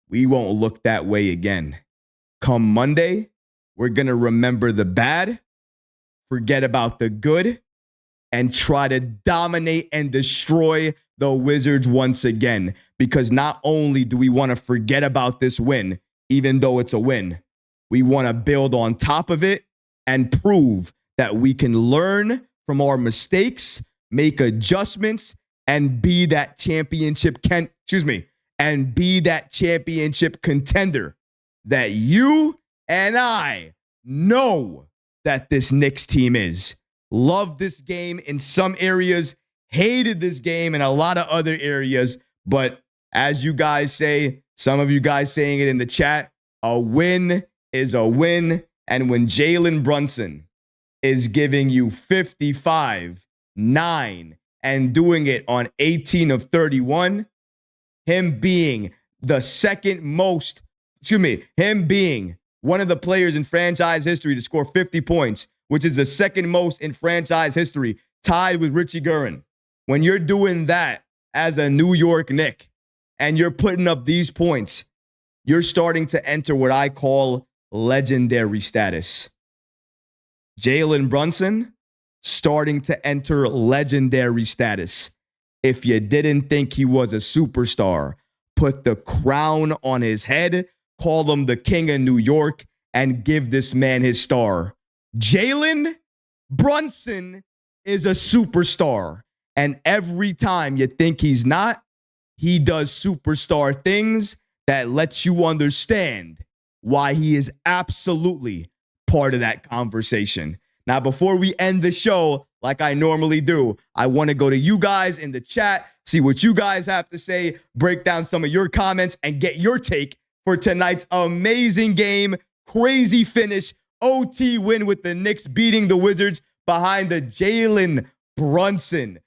We won't look that way again. Come Monday, we're going to remember the bad, forget about the good, and try to dominate and destroy the Wizards once again. Because not only do we want to forget about this win, even though it's a win, we want to build on top of it and prove that we can learn from our mistakes, make adjustments, and be that championship contender that you and I know that this Knicks team is. Loved this game in some areas, hated this game in a lot of other areas, but as you guys say, some of you guys saying it in the chat, a win is a win. And when Jaylen Brunson is giving you 55, 9, and doing it on 18 of 31, him being one of the players in franchise history to score 50 points, which is the second most in franchise history, tied with Richie Guerin. When you're doing that as a New York Knick and you're putting up these points, you're starting to enter what I call legendary status. Jaylen Brunson starting to enter legendary status. If you didn't think he was a superstar, put the crown on his head, call him the king of New York, and give this man his star. Jaylen Brunson is a superstar. And every time you think he's not, he does superstar things that lets you understand why he is absolutely part of that conversation. Now, before we end the show, like I normally do, I want to go to you guys in the chat, see what you guys have to say, break down some of your comments, and get your take for tonight's amazing game, crazy finish, OT win with the Knicks beating the Wizards behind the Jaylen Brunson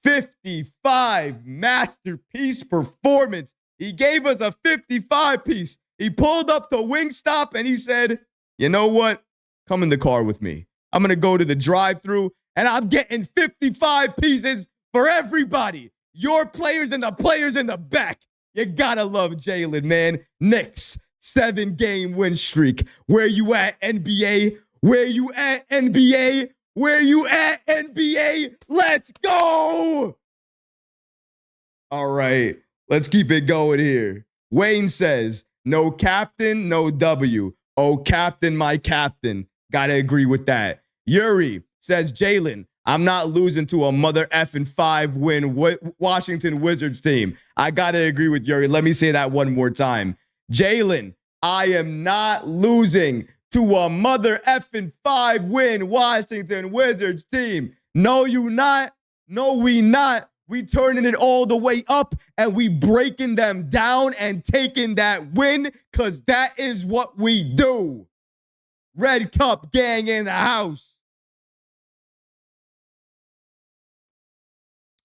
55 masterpiece performance. He gave us a 55 piece. He pulled up to Wingstop and he said, you know what? Come in the car with me. I'm going to go to the drive-thru and I'm getting 55 pieces for everybody. Your players and the players in the back. You got to love Jaylen, man. Knicks, 7-game win streak. Where you at, NBA? Where you at, NBA? Where you at, NBA? Let's go! All right, let's keep it going here. Wayne says, no captain, no W. Oh, captain, my captain. Gotta agree with that. Yuri says, Jaylen, I'm not losing to a mother effing 5-win Washington Wizards team. I gotta agree with Yuri. Let me say that one more time. Jaylen, I am not losing to a mother effing 5-win Washington Wizards team. No, you not. No, we not. We turning it all the way up and we breaking them down and taking that win because that is what we do. Red Cup gang in the house.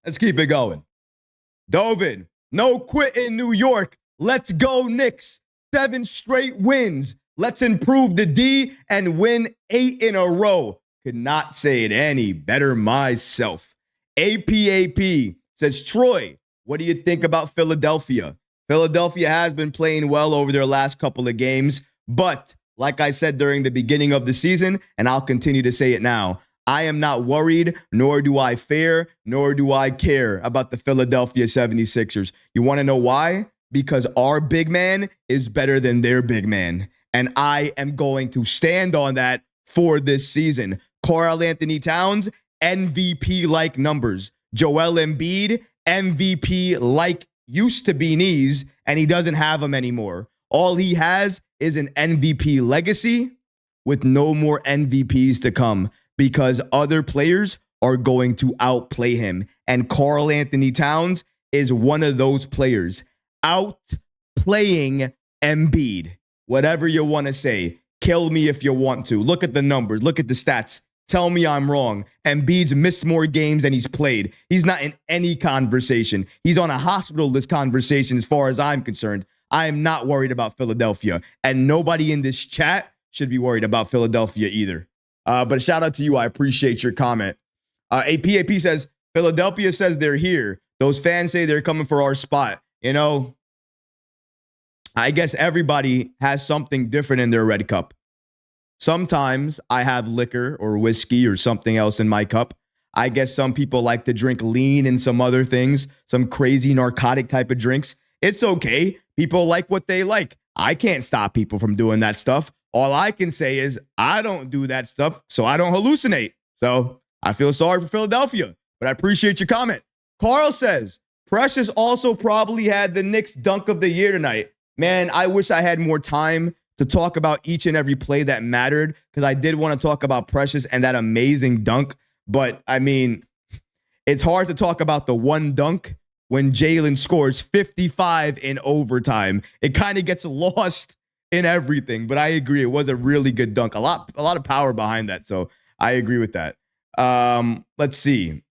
Let's keep it going. Dovin, no quit in New York. Let's go Knicks. 7 straight wins. Let's improve the D and win 8 in a row. Could not say it any better myself. APAP says, Troy, what do you think about Philadelphia? Philadelphia has been playing well over their last couple of games, but like I said during the beginning of the season, and I'll continue to say it now, I am not worried, nor do I fear, nor do I care about the Philadelphia 76ers. You want to know why? Because our big man is better than their big man. And I am going to stand on that for this season. Karl-Anthony Towns, MVP-like numbers. Joel Embiid, MVP-like used to be knees, and he doesn't have them anymore. All he has is an MVP legacy with no more MVPs to come because other players are going to outplay him. And Karl-Anthony Towns is one of those players outplaying Embiid. Whatever you want to say, kill me if you want to. Look at the numbers. Look at the stats. Tell me I'm wrong. Embiid's missed more games than he's played. He's not in any conversation. He's on a hospital list conversation as far as I'm concerned. I am not worried about Philadelphia. And nobody in this chat should be worried about Philadelphia either. But a shout out to you. I appreciate your comment. APAP says, Philadelphia says they're here. Those fans say they're coming for our spot. You know, I guess everybody has something different in their red cup. Sometimes I have liquor or whiskey or something else in my cup. I guess some people like to drink lean and some other things, some crazy narcotic type of drinks. It's okay. People like what they like. I can't stop people from doing that stuff. All I can say is I don't do that stuff, so I don't hallucinate. So I feel sorry for Philadelphia, but I appreciate your comment. Carl says, Precious also probably had the Knicks dunk of the year tonight. Man, I wish I had more time to talk about each and every play that mattered because I did want to talk about Precious and that amazing dunk. But, I mean, it's hard to talk about the one dunk when Jaylen scores 55 in overtime. It kind of gets lost in everything. But I agree. It was a really good dunk. A lot of power behind that. So I agree with that. Let's see.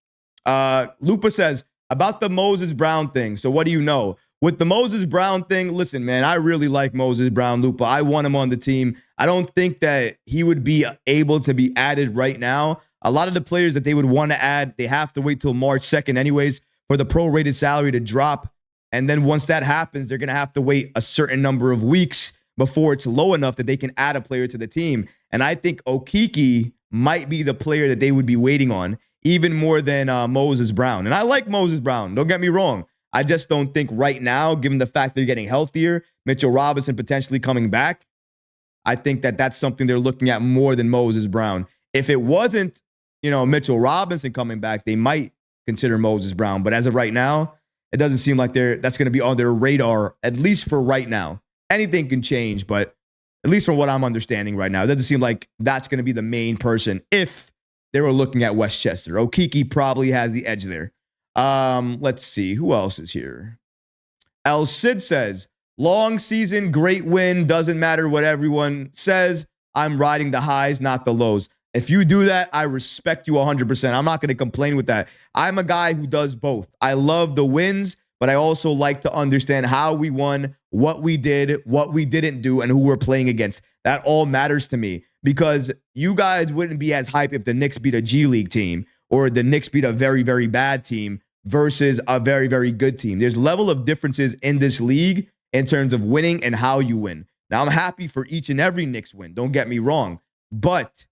Lupa says, about the Moses Brown thing. So what do you know? With the Moses Brown thing, listen, man, I really like Moses Brown, Lupa. I want him on the team. I don't think that he would be able to be added right now. A lot of the players that they would want to add, they have to wait till March 2nd anyways for the prorated salary to drop. And then once that happens, they're going to have to wait a certain number of weeks before it's low enough that they can add a player to the team. And I think Okeke might be the player that they would be waiting on even more than Moses Brown. And I like Moses Brown. Don't get me wrong. I just don't think right now, given the fact they're getting healthier, Mitchell Robinson potentially coming back, I think that that's something they're looking at more than Moses Brown. If it wasn't, Mitchell Robinson coming back, they might consider Moses Brown. But as of right now, It doesn't seem like that's going to be on their radar, at least for right now. Anything can change, but at least from what I'm understanding right now, it doesn't seem like that's going to be the main person if they were looking at Westchester. Okeke probably has the edge there. Let's see. Who else is here? El Cid says, long season, great win. Doesn't matter what everyone says. I'm riding the highs, not the lows. If you do that, I respect you 100%. I'm not going to complain with that. I'm a guy who does both. I love the wins, but I also like to understand how we won, what we did, what we didn't do, and who we're playing against. That all matters to me because you guys wouldn't be as hype if the Knicks beat a G League team or the Knicks beat a very, very bad team versus a very, very good team. There's level of differences in this league in terms of winning and how you win. Now, I'm happy for each and every Knicks win. Don't get me wrong. But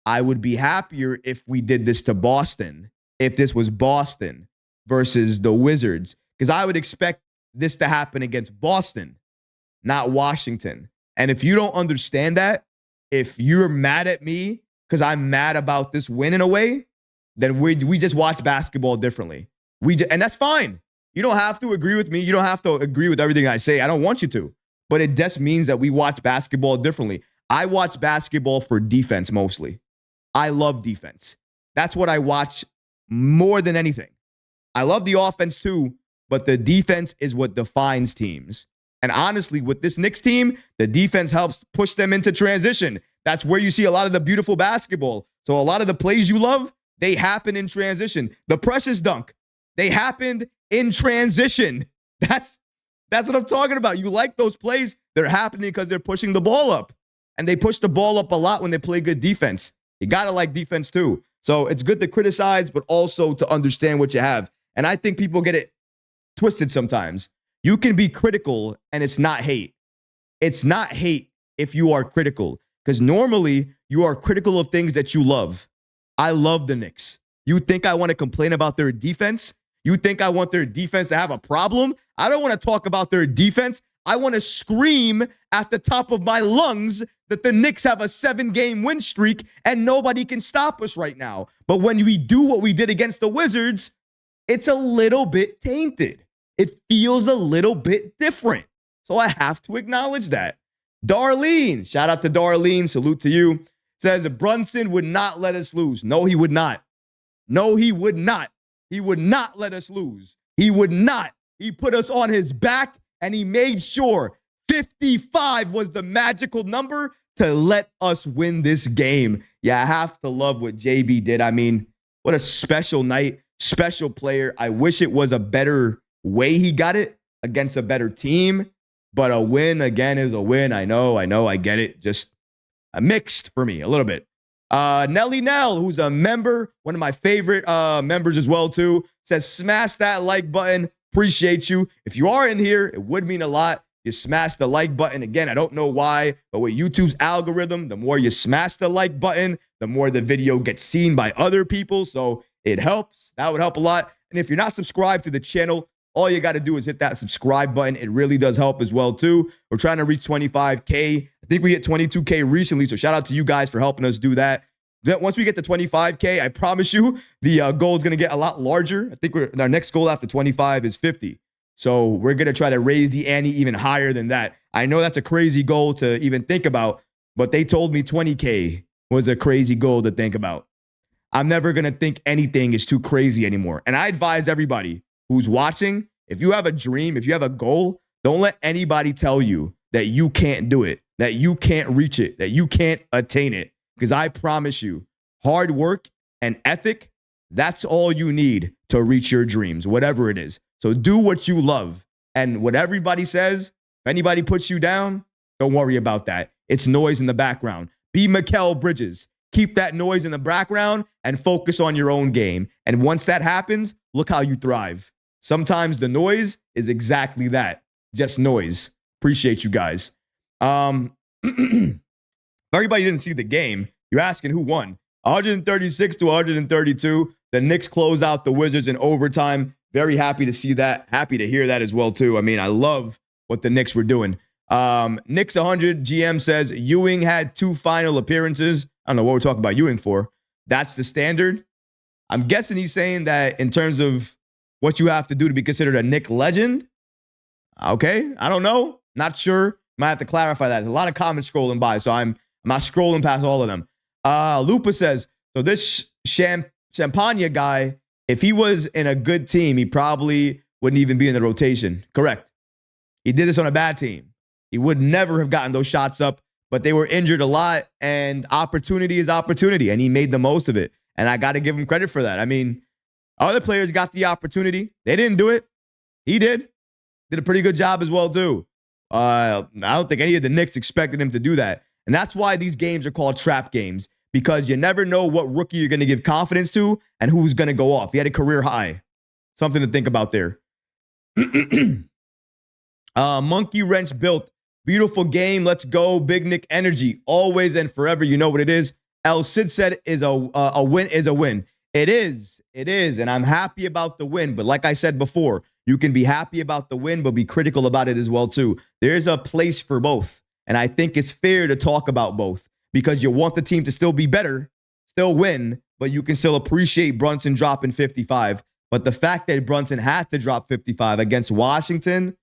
I would be happier if we did this to Boston, if this was Boston versus the Wizards, because I would expect this to happen against Boston, not Washington. And if you don't understand that, if you're mad at me because I'm mad about this win in a way, then we just watch basketball differently. And that's fine. You don't have to agree with me. You don't have to agree with everything I say. I don't want you to. But it just means that we watch basketball differently. I watch basketball for defense mostly. I love defense. That's what I watch more than anything. I love the offense too, but the defense is what defines teams. And honestly, with this Knicks team, the defense helps push them into transition. That's where you see a lot of the beautiful basketball. So a lot of the plays you love, they happen in transition. The precious dunk, they happened in transition. That's what I'm talking about. You like those plays, they're happening because they're pushing the ball up. And they push the ball up a lot when they play good defense. You got to like defense too. So it's good to criticize, but also to understand what you have. And I think people get it twisted sometimes. You can be critical and it's not hate. It's not hate if you are critical, because normally you are critical of things that you love. I love the Knicks. You think I want to complain about their defense? You think I want their defense to have a problem? I don't want to talk about their defense. I want to scream at the top of my lungs that the Knicks have a 7-game win streak and nobody can stop us right now. But when we do what we did against the Wizards, it's a little bit tainted. It feels a little bit different. So I have to acknowledge that. Darlene, shout out to Darlene, salute to you, says Brunson would not let us lose. No, he would not. No, he would not. He would not let us lose. He would not. He put us on his back and he made sure 55 was the magical number to let us win this game. Yeah, I have to love what JB did. I mean, what a special night, special player. I wish it was a better way he got it against a better team, but a win, again, is a win. I know, I get it. Just a mixed for me a little bit. Nelly Nell, who's a member, one of my favorite members as well, too, says, smash that like button. Appreciate you. If you are in here, it would mean a lot. You smash the like button. Again, I don't know why, but with YouTube's algorithm, the more you smash the like button, the more the video gets seen by other people. So it helps. That would help a lot. And if you're not subscribed to the channel, all you got to do is hit that subscribe button. It really does help as well, too. We're trying to reach 25K. I think we hit 22K recently, so shout out to you guys for helping us do that. Then once we get to 25K, I promise you the goal is going to get a lot larger. I think our next goal after 25 is 50. So we're going to try to raise the ante even higher than that. I know that's a crazy goal to even think about, but they told me 20K was a crazy goal to think about. I'm never going to think anything is too crazy anymore. And I advise everybody who's watching, if you have a dream, if you have a goal, don't let anybody tell you that you can't do it, that you can't reach it, that you can't attain it. Because I promise you, hard work and ethic, that's all you need to reach your dreams, whatever it is. So do what you love. And what everybody says, if anybody puts you down, don't worry about that. It's noise in the background. Be Mikal Bridges. Keep that noise in the background and focus on your own game. And once that happens, look how you thrive. Sometimes the noise is exactly that, just noise. Appreciate you guys. If everybody didn't see the game, you're asking who won. 136 to 132. The Knicks close out the Wizards in overtime. Very happy to see that. Happy to hear that as well, too. I mean, I love what the Knicks were doing. Knicks 100 GM says Ewing had 2 final appearances. I don't know what we're talking about Ewing for. That's the standard. I'm guessing he's saying that in terms of what you have to do to be considered a Knick legend. Okay, I don't know. Not sure. Might have to clarify that. There's a lot of comments scrolling by, so I'm not scrolling past all of them. Lupa says, so this Champagne guy, if he was in a good team, he probably wouldn't even be in the rotation. Correct. He did this on a bad team. He would never have gotten those shots up, but they were injured a lot, and opportunity is opportunity, and he made the most of it. And I got to give him credit for that. I mean, other players got the opportunity. They didn't do it. He did. Did a pretty good job as well, too. I don't think any of the Knicks expected him to do that. And that's why these games are called trap games, because you never know what rookie you're going to give confidence to and who's going to go off. He had a career high. Something to think about there. Monkey Wrench built. Beautiful game. Let's go. Big Nick energy. Always and forever. You know what it is. El Cid said a win is a win. It is. It is. And I'm happy about the win. But like I said before, you can be happy about the win, but be critical about it as well, too. There's a place for both. And I think it's fair to talk about both, because you want the team to still be better, still win, but you can still appreciate Brunson dropping 55. But the fact that Brunson had to drop 55 against Washington,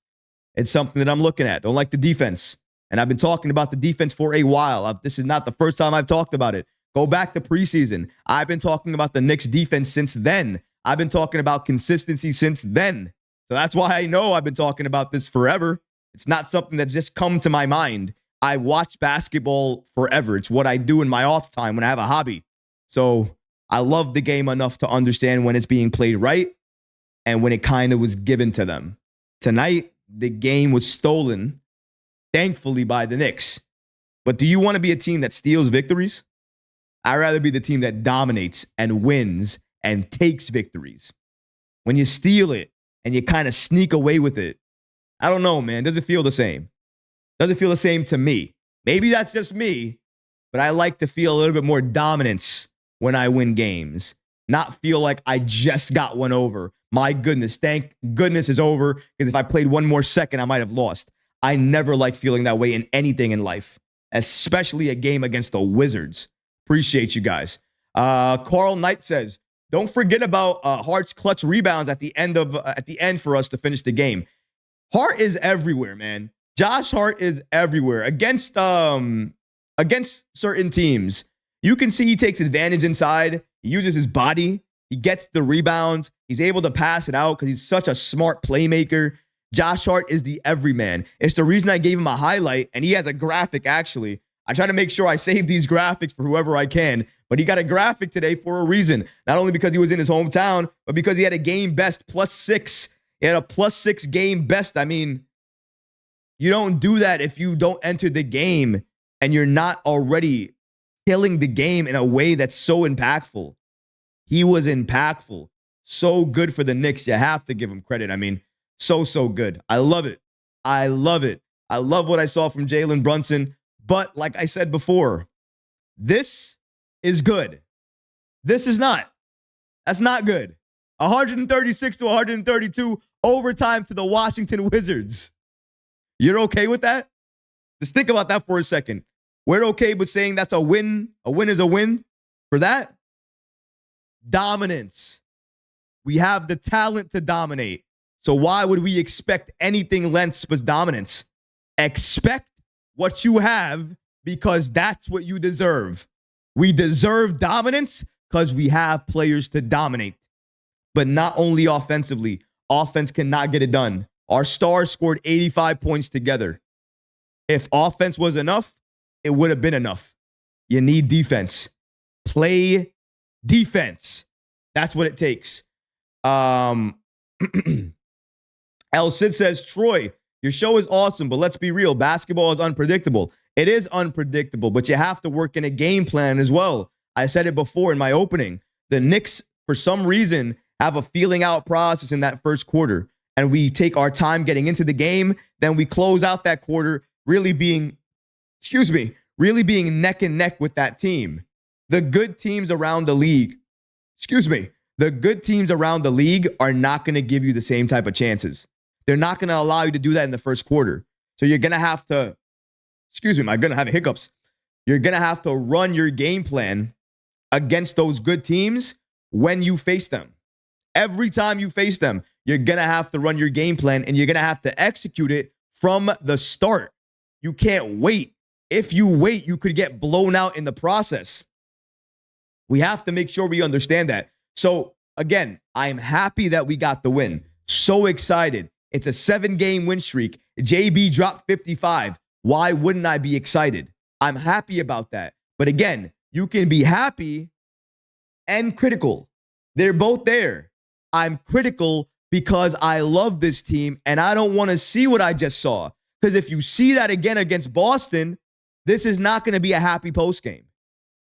it's something that I'm looking at. Don't like the defense. And I've been talking about the defense for a while. This is not the first time I've talked about it. Go back to preseason. I've been talking about the Knicks defense since then. I've been talking about consistency since then. So that's why I know I've been talking about this forever. It's not something that's just come to my mind. I watch basketball forever. It's what I do in my off time when I have a hobby. So I love the game enough to understand when it's being played right and when it kind of was given to them. Tonight, the game was stolen, thankfully, by the Knicks. But do you want to be a team that steals victories? I'd rather be the team that dominates and wins and takes victories. When you steal it and you kind of sneak away with it, I don't know, man. Does it feel the same? Doesn't feel the same to me. Maybe that's just me, but I like to feel a little bit more dominance when I win games. Not feel like I just got one over. My goodness, thank goodness it's over, because if I played one more second, I might have lost. I never like feeling that way in anything in life, especially a game against the Wizards. Appreciate you guys. Carl Knight says, don't forget about Hart's clutch rebounds at the end for us to finish the game. Hart is everywhere, man. Josh Hart is everywhere against certain teams. You can see he takes advantage inside. He uses his body. He gets the rebounds. He's able to pass it out because he's such a smart playmaker. Josh Hart is the everyman. It's the reason I gave him a highlight, and he has a graphic, actually. I try to make sure I save these graphics for whoever I can, but he got a graphic today for a reason. Not only because he was in his hometown, but because he had a game best +6. He had a +6 game best. I mean, you don't do that if you don't enter the game and you're not already killing the game in a way that's so impactful. He was impactful. So good for the Knicks. You have to give him credit. I mean, so good. I love it. I love it. I love what I saw from Jaylen Brunson. But like I said before, this is good. This is not. That's not good. 136 to 132 overtime to the Washington Wizards. You're okay with that? Just think about that for a second. We're okay with saying that's a win. A win is a win for that. Dominance. We have the talent to dominate. So why would we expect anything less but dominance? Expect what you have, because that's what you deserve. We deserve dominance because we have players to dominate. But not only offensively. Offense cannot get it done. Our stars scored 85 points together. If offense was enough, it would have been enough. You need defense. Play defense. That's what it takes. El Cid says, Troy, your show is awesome, but let's be real. Basketball is unpredictable. It is unpredictable, but you have to work in a game plan as well. I said it before in my opening. The Knicks, for some reason, have a feeling out process in that first quarter. And we take our time getting into the game. Then we close out that quarter really being neck and neck with that team. The good teams around the league, the good teams around the league are not going to give you the same type of chances. They're not going to allow you to do that in the first quarter. So you're going to have to, I'm going to have hiccups. You're going to have to run your game plan against those good teams when you face them. Every time you face them, you're going to have to run your game plan and you're going to have to execute it from the start. You can't wait. If you wait, you could get blown out in the process. We have to make sure we understand that. So, again, I'm happy that we got the win. So excited. It's a 7-game win streak. JB dropped 55. Why wouldn't I be excited? I'm happy about that. But again, you can be happy and critical. They're both there. I'm critical because I love this team and I don't want to see what I just saw. Because if you see that again against Boston, this is not going to be a happy postgame.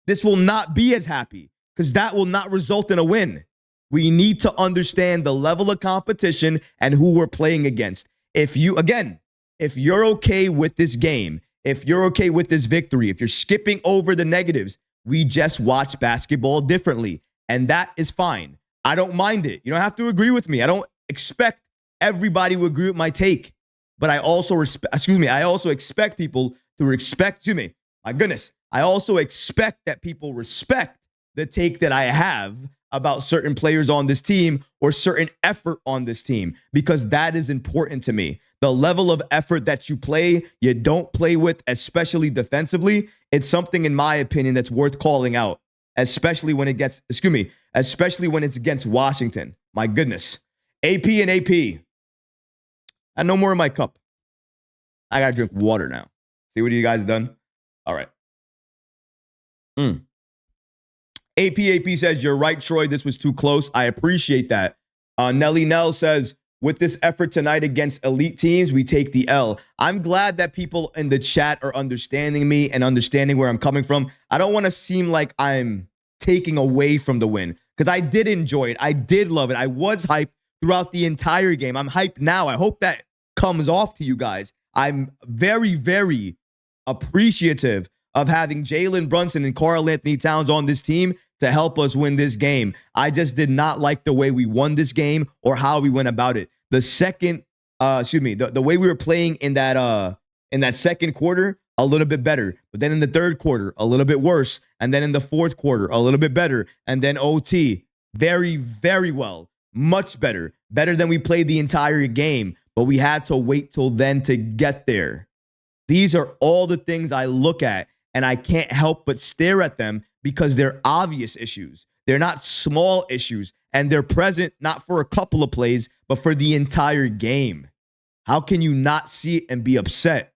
This will not be as happy because that will not result in a win. We need to understand the level of competition and who we're playing against. If you're okay with this game, if you're okay with this victory, if you're skipping over the negatives, we just watch basketball differently. And that is fine. I don't mind it. You don't have to agree with me. I don't expect everybody to agree with my take. But I also I also expect people to respect, my goodness. I also expect that people respect the take that I have about certain players on this team or certain effort on this team, because that is important to me. The level of effort that you don't play with, especially defensively, it's something, in my opinion, that's worth calling out, especially when especially when it's against Washington. My goodness. AP and AP. I no more in my cup. I got to drink water now. See what you guys done? All right. AP says, you're right, Troy. This was too close. I appreciate that. Nelly Nell says, with this effort tonight against elite teams, we take the L. I'm glad that people in the chat are understanding me and understanding where I'm coming from. I don't want to seem like I'm taking away from the win because I did enjoy it. I did love it. I was hyped throughout the entire game. I'm hyped now. I hope that comes off to you guys. I'm very, very appreciative of having Jaylen Brunson and Karl-Anthony Towns on this team to help us win this game. I just did not like the way we won this game or how we went about it. The way we were playing in that second quarter, a little bit better. But then in the third quarter, a little bit worse. And then in the fourth quarter, a little bit better. And then OT, very, very well. Much better. Better than we played the entire game. But we had to wait till then to get there. These are all the things I look at, and I can't help but stare at them because they're obvious issues. They're not small issues, and they're present not for a couple of plays, but for the entire game. How can you not see it and be upset?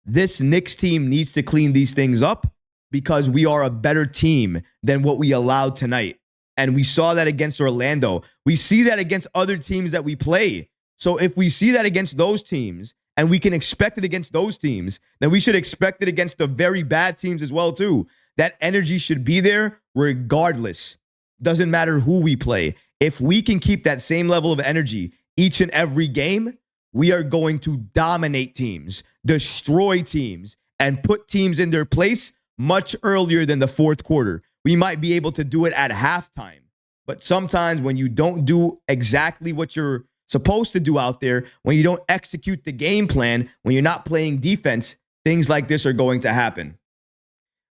This Knicks team needs to clean these things up because we are a better team than what we allowed tonight. And we saw that against Orlando. We see that against other teams that we play. So if we see that against those teams, and we can expect it against those teams, then we should expect it against the very bad teams as well, too. That energy should be there regardless. Doesn't matter who we play. If we can keep that same level of energy each and every game, we are going to dominate teams, destroy teams, and put teams in their place much earlier than the fourth quarter. We might be able to do it at halftime. But sometimes when you don't do exactly what you're supposed to do out there, when you don't execute the game plan, when you're not playing defense, things like this are going to happen.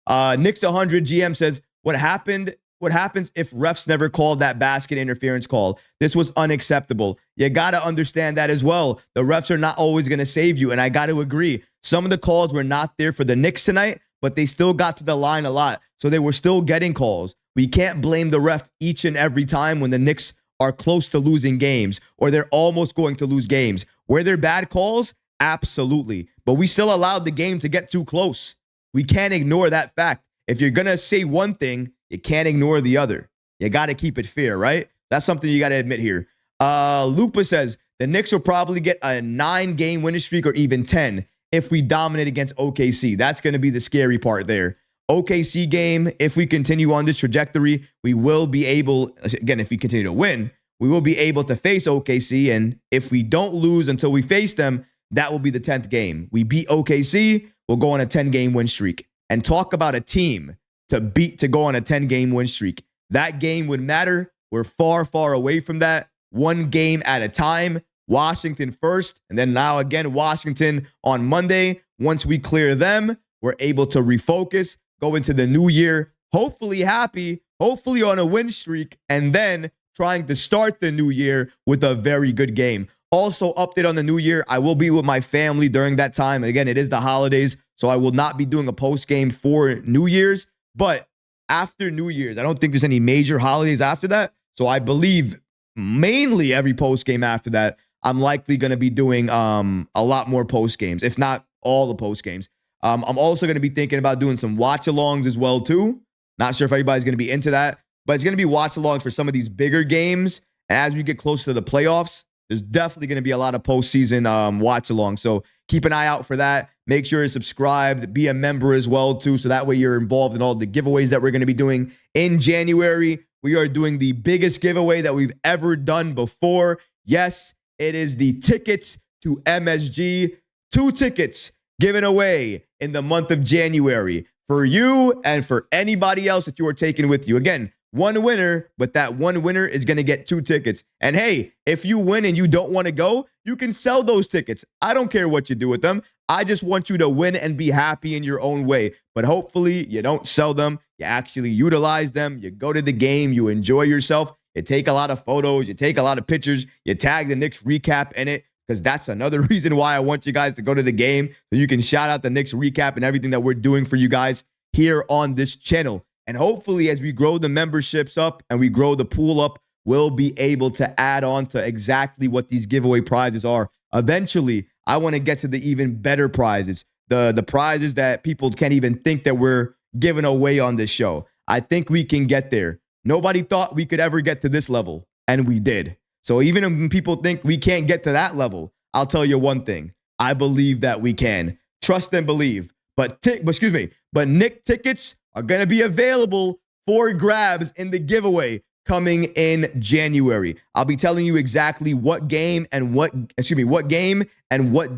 Knicks 100 GM says, what happens if refs never called that basket interference call? This was unacceptable. You got to understand that as well. The refs are not always going to save you, and I got to agree. Some of the calls were not there for the Knicks tonight, but they still got to the line a lot, so they were still getting calls. We can't blame the ref each and every time when the Knicks are close to losing games or they're almost going to lose games. Were there bad calls? Absolutely. But we still allowed the game to get too close. We can't ignore that fact. If you're going to say one thing, you can't ignore the other. You got to keep it fair, right? That's something you got to admit here. Lupa says, the Knicks will probably get a 9-game winning streak or even 10 if we dominate against OKC. That's going to be the scary part there. OKC game, if we continue on this trajectory, we will be able, again, if we continue to win, we will be able to face OKC. And if we don't lose until we face them, that will be the 10th game. We beat OKC, we'll go on a 10-game win streak. And talk about a team to beat to go on a 10-game win streak. That game would matter. We're far, far away from that. One game at a time. Washington first, and then now again, Washington on Monday. Once we clear them, we're able to refocus, go into the new year, hopefully happy, hopefully on a win streak, and then trying to start the new year with a very good game. Also, update on the new year. I will be with my family during that time. And again, it is the holidays, so I will not be doing a post game for New Year's. But after New Year's, I don't think there's any major holidays after that. So I believe mainly every post game after that, I'm likely going to be doing a lot more post games, if not all the post games. I'm also going to be thinking about doing some watch-alongs as well, too. Not sure if everybody's going to be into that, but it's going to be watch-alongs for some of these bigger games. And as we get closer to the playoffs, there's definitely going to be a lot of postseason watch-alongs. So keep an eye out for that. Make sure you're subscribed. Be a member as well, too, so that way you're involved in all the giveaways that we're going to be doing in January. We are doing the biggest giveaway that we've ever done before. Yes, it is the tickets to MSG. 2 tickets given away in the month of January for you and for anybody else that you are taking with you. Again, 1 winner, but that 1 winner is going to get 2 tickets. And hey, if you win and you don't want to go, you can sell those tickets. I don't care what you do with them. I just want you to win and be happy in your own way. But hopefully you don't sell them. You actually utilize them. You go to the game. You enjoy yourself. You take a lot of photos. You take a lot of pictures. You tag the Knicks Recap in it, because that's another reason why I want you guys to go to the game, so you can shout out the Knicks Recap and everything that we're doing for you guys here on this channel. And hopefully, as we grow the memberships up and we grow the pool up, we'll be able to add on to exactly what these giveaway prizes are. Eventually, I want to get to the even better prizes, the prizes that people can't even think that we're giving away on this show. I think we can get there. Nobody thought we could ever get to this level, and we did. So even when people think we can't get to that level, I'll tell you one thing. I believe that we can. Trust and believe. But Knick tickets are going to be available for grabs in the giveaway coming in January. I'll be telling you exactly what game and what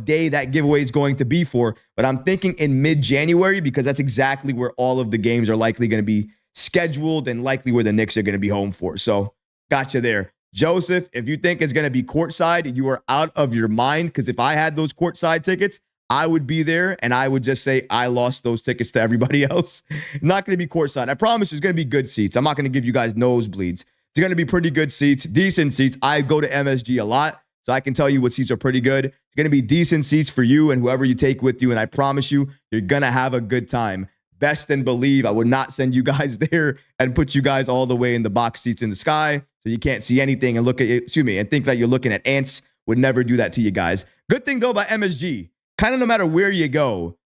day that giveaway is going to be for. But I'm thinking in mid-January, because that's exactly where all of the games are likely going to be scheduled and likely where the Knicks are going to be home for. So gotcha there. Joseph, if you think it's going to be courtside, you are out of your mind, because if I had those courtside tickets, I would be there, and I would just say I lost those tickets to everybody else. Not going to be courtside. I promise there's going to be good seats. I'm not going to give you guys nosebleeds. It's going to be pretty good seats, decent seats. I go to MSG a lot, so I can tell you what seats are pretty good. It's going to be decent seats for you and whoever you take with you, and I promise you, you're going to have a good time. Best and believe I would not send you guys there and put you guys all the way in the box seats in the sky so you can't see anything and look at it, and think that you're looking at ants. Would never do that to you guys. Good thing, though, about MSG. Kind of no matter where you go,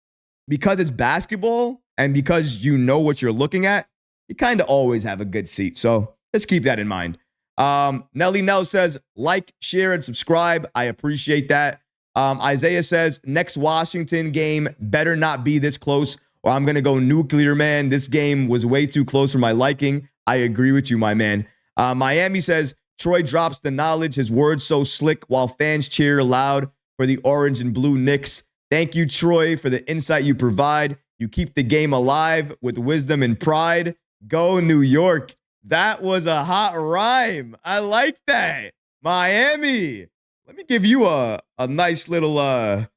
because it's basketball and because you know what you're looking at, you kind of always have a good seat. So let's keep that in mind. Nelly Nell says, like, share, and subscribe. I appreciate that. Isaiah says, next Washington game better not be this close, or I'm going to go nuclear, man. This game was way too close for my liking. I agree with you, my man. Miami says, Troy drops the knowledge. His words so slick while fans cheer loud for the orange and blue Knicks. Thank you, Troy, for the insight you provide. You keep the game alive with wisdom and pride. Go New York. That was a hot rhyme. I like that. Miami. Let me give you a nice little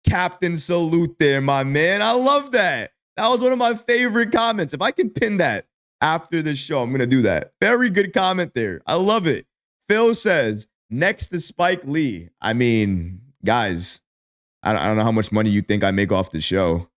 captain salute there, my man. I love that. That was one of my favorite comments. If I can pin that after this show, I'm going to do that. Very good comment there. I love it. Phil says, next to Spike Lee. I mean, guys, I don't know how much money you think I make off the show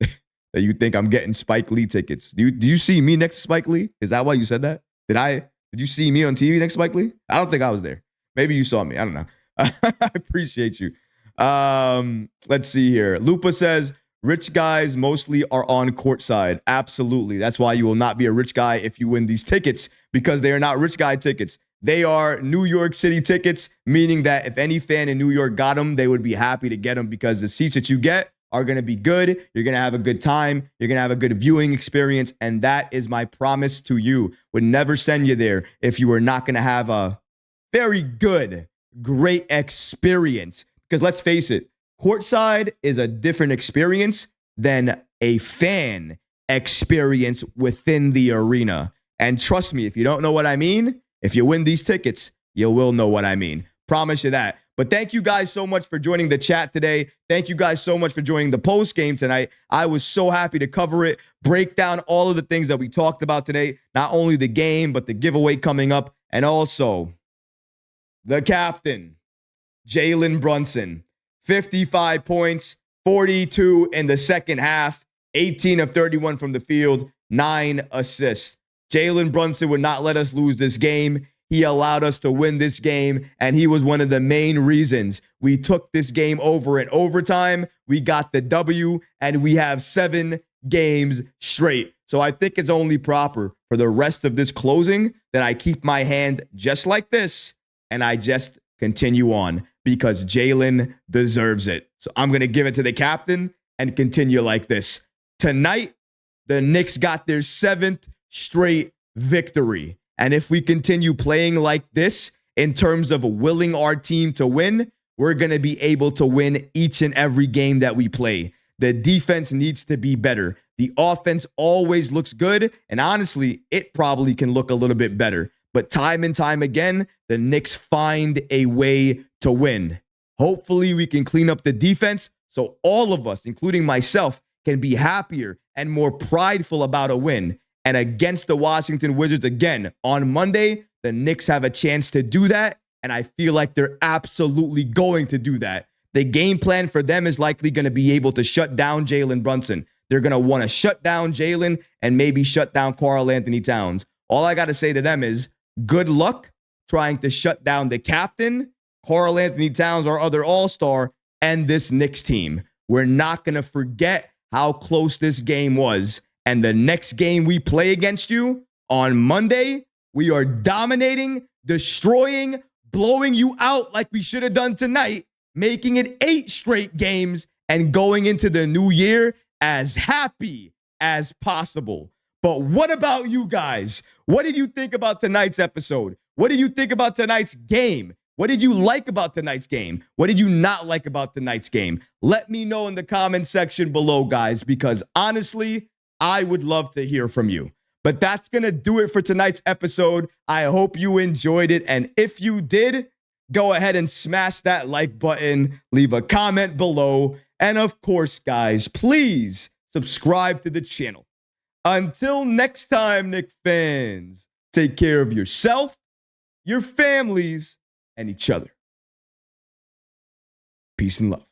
that you think I'm getting Spike Lee tickets. Do you see me next to Spike Lee? Is that why you said that? Did you see me on TV next to Spike Lee? I don't think I was there. Maybe you saw me. I don't know. I appreciate you. Let's see here. Lupa says, rich guys mostly are on courtside. Absolutely. That's why you will not be a rich guy if you win these tickets, because they are not rich guy tickets. They are New York City tickets, meaning that if any fan in New York got them, they would be happy to get them, because the seats that you get are going to be good. You're going to have a good time. You're going to have a good viewing experience. And that is my promise to you. Would never send you there if you were not going to have a very good, great experience. Because let's face it, courtside is a different experience than a fan experience within the arena. And trust me, if you don't know what I mean, if you win these tickets, you will know what I mean. Promise you that. But thank you guys so much for joining the chat today. Thank you guys so much for joining the post game tonight. I was so happy to cover it, break down all of the things that we talked about today, not only the game, but the giveaway coming up, and also the captain, Jaylen Brunson, 55 points, 42 in the second half, 18 of 31 from the field, 9 assists. Jaylen Brunson would not let us lose this game. He allowed us to win this game, and he was one of the main reasons we took this game over in overtime. We got the W, and we have 7 games straight. So I think it's only proper for the rest of this closing that I keep my hand just like this, and I just continue on because Jaylen deserves it. So I'm going to give it to the captain and continue like this. Tonight, the Knicks got their 7th straight victory. And if we continue playing like this in terms of willing our team to win, we're going to be able to win each and every game that we play. The defense needs to be better. The offense always looks good. And honestly, it probably can look a little bit better. But time and time again, the Knicks find a way to win. Hopefully, we can clean up the defense so all of us, including myself, can be happier and more prideful about a win. And against the Washington Wizards again on Monday, the Knicks have a chance to do that. And I feel like they're absolutely going to do that. The game plan for them is likely going to be able to shut down Jaylen Brunson. They're going to want to shut down Jaylen and maybe shut down Karl-Anthony Towns. All I got to say to them is good luck trying to shut down the captain, Karl-Anthony Towns, our other all-star, and this Knicks team. We're not going to forget how close this game was. And the next game we play against you on Monday, we are dominating, destroying, blowing you out like we should have done tonight, making it 8 straight games and going into the new year as happy as possible. But what about you guys? What did you think about tonight's episode? What did you think about tonight's game? What did you like about tonight's game? What did you not like about tonight's game? Let me know in the comment section below, guys, because honestly, I would love to hear from you. But that's going to do it for tonight's episode. I hope you enjoyed it. And if you did, go ahead and smash that like button, leave a comment below. And of course, guys, please subscribe to the channel. Until next time, Knicks fans, take care of yourself, your families, and each other. Peace and love.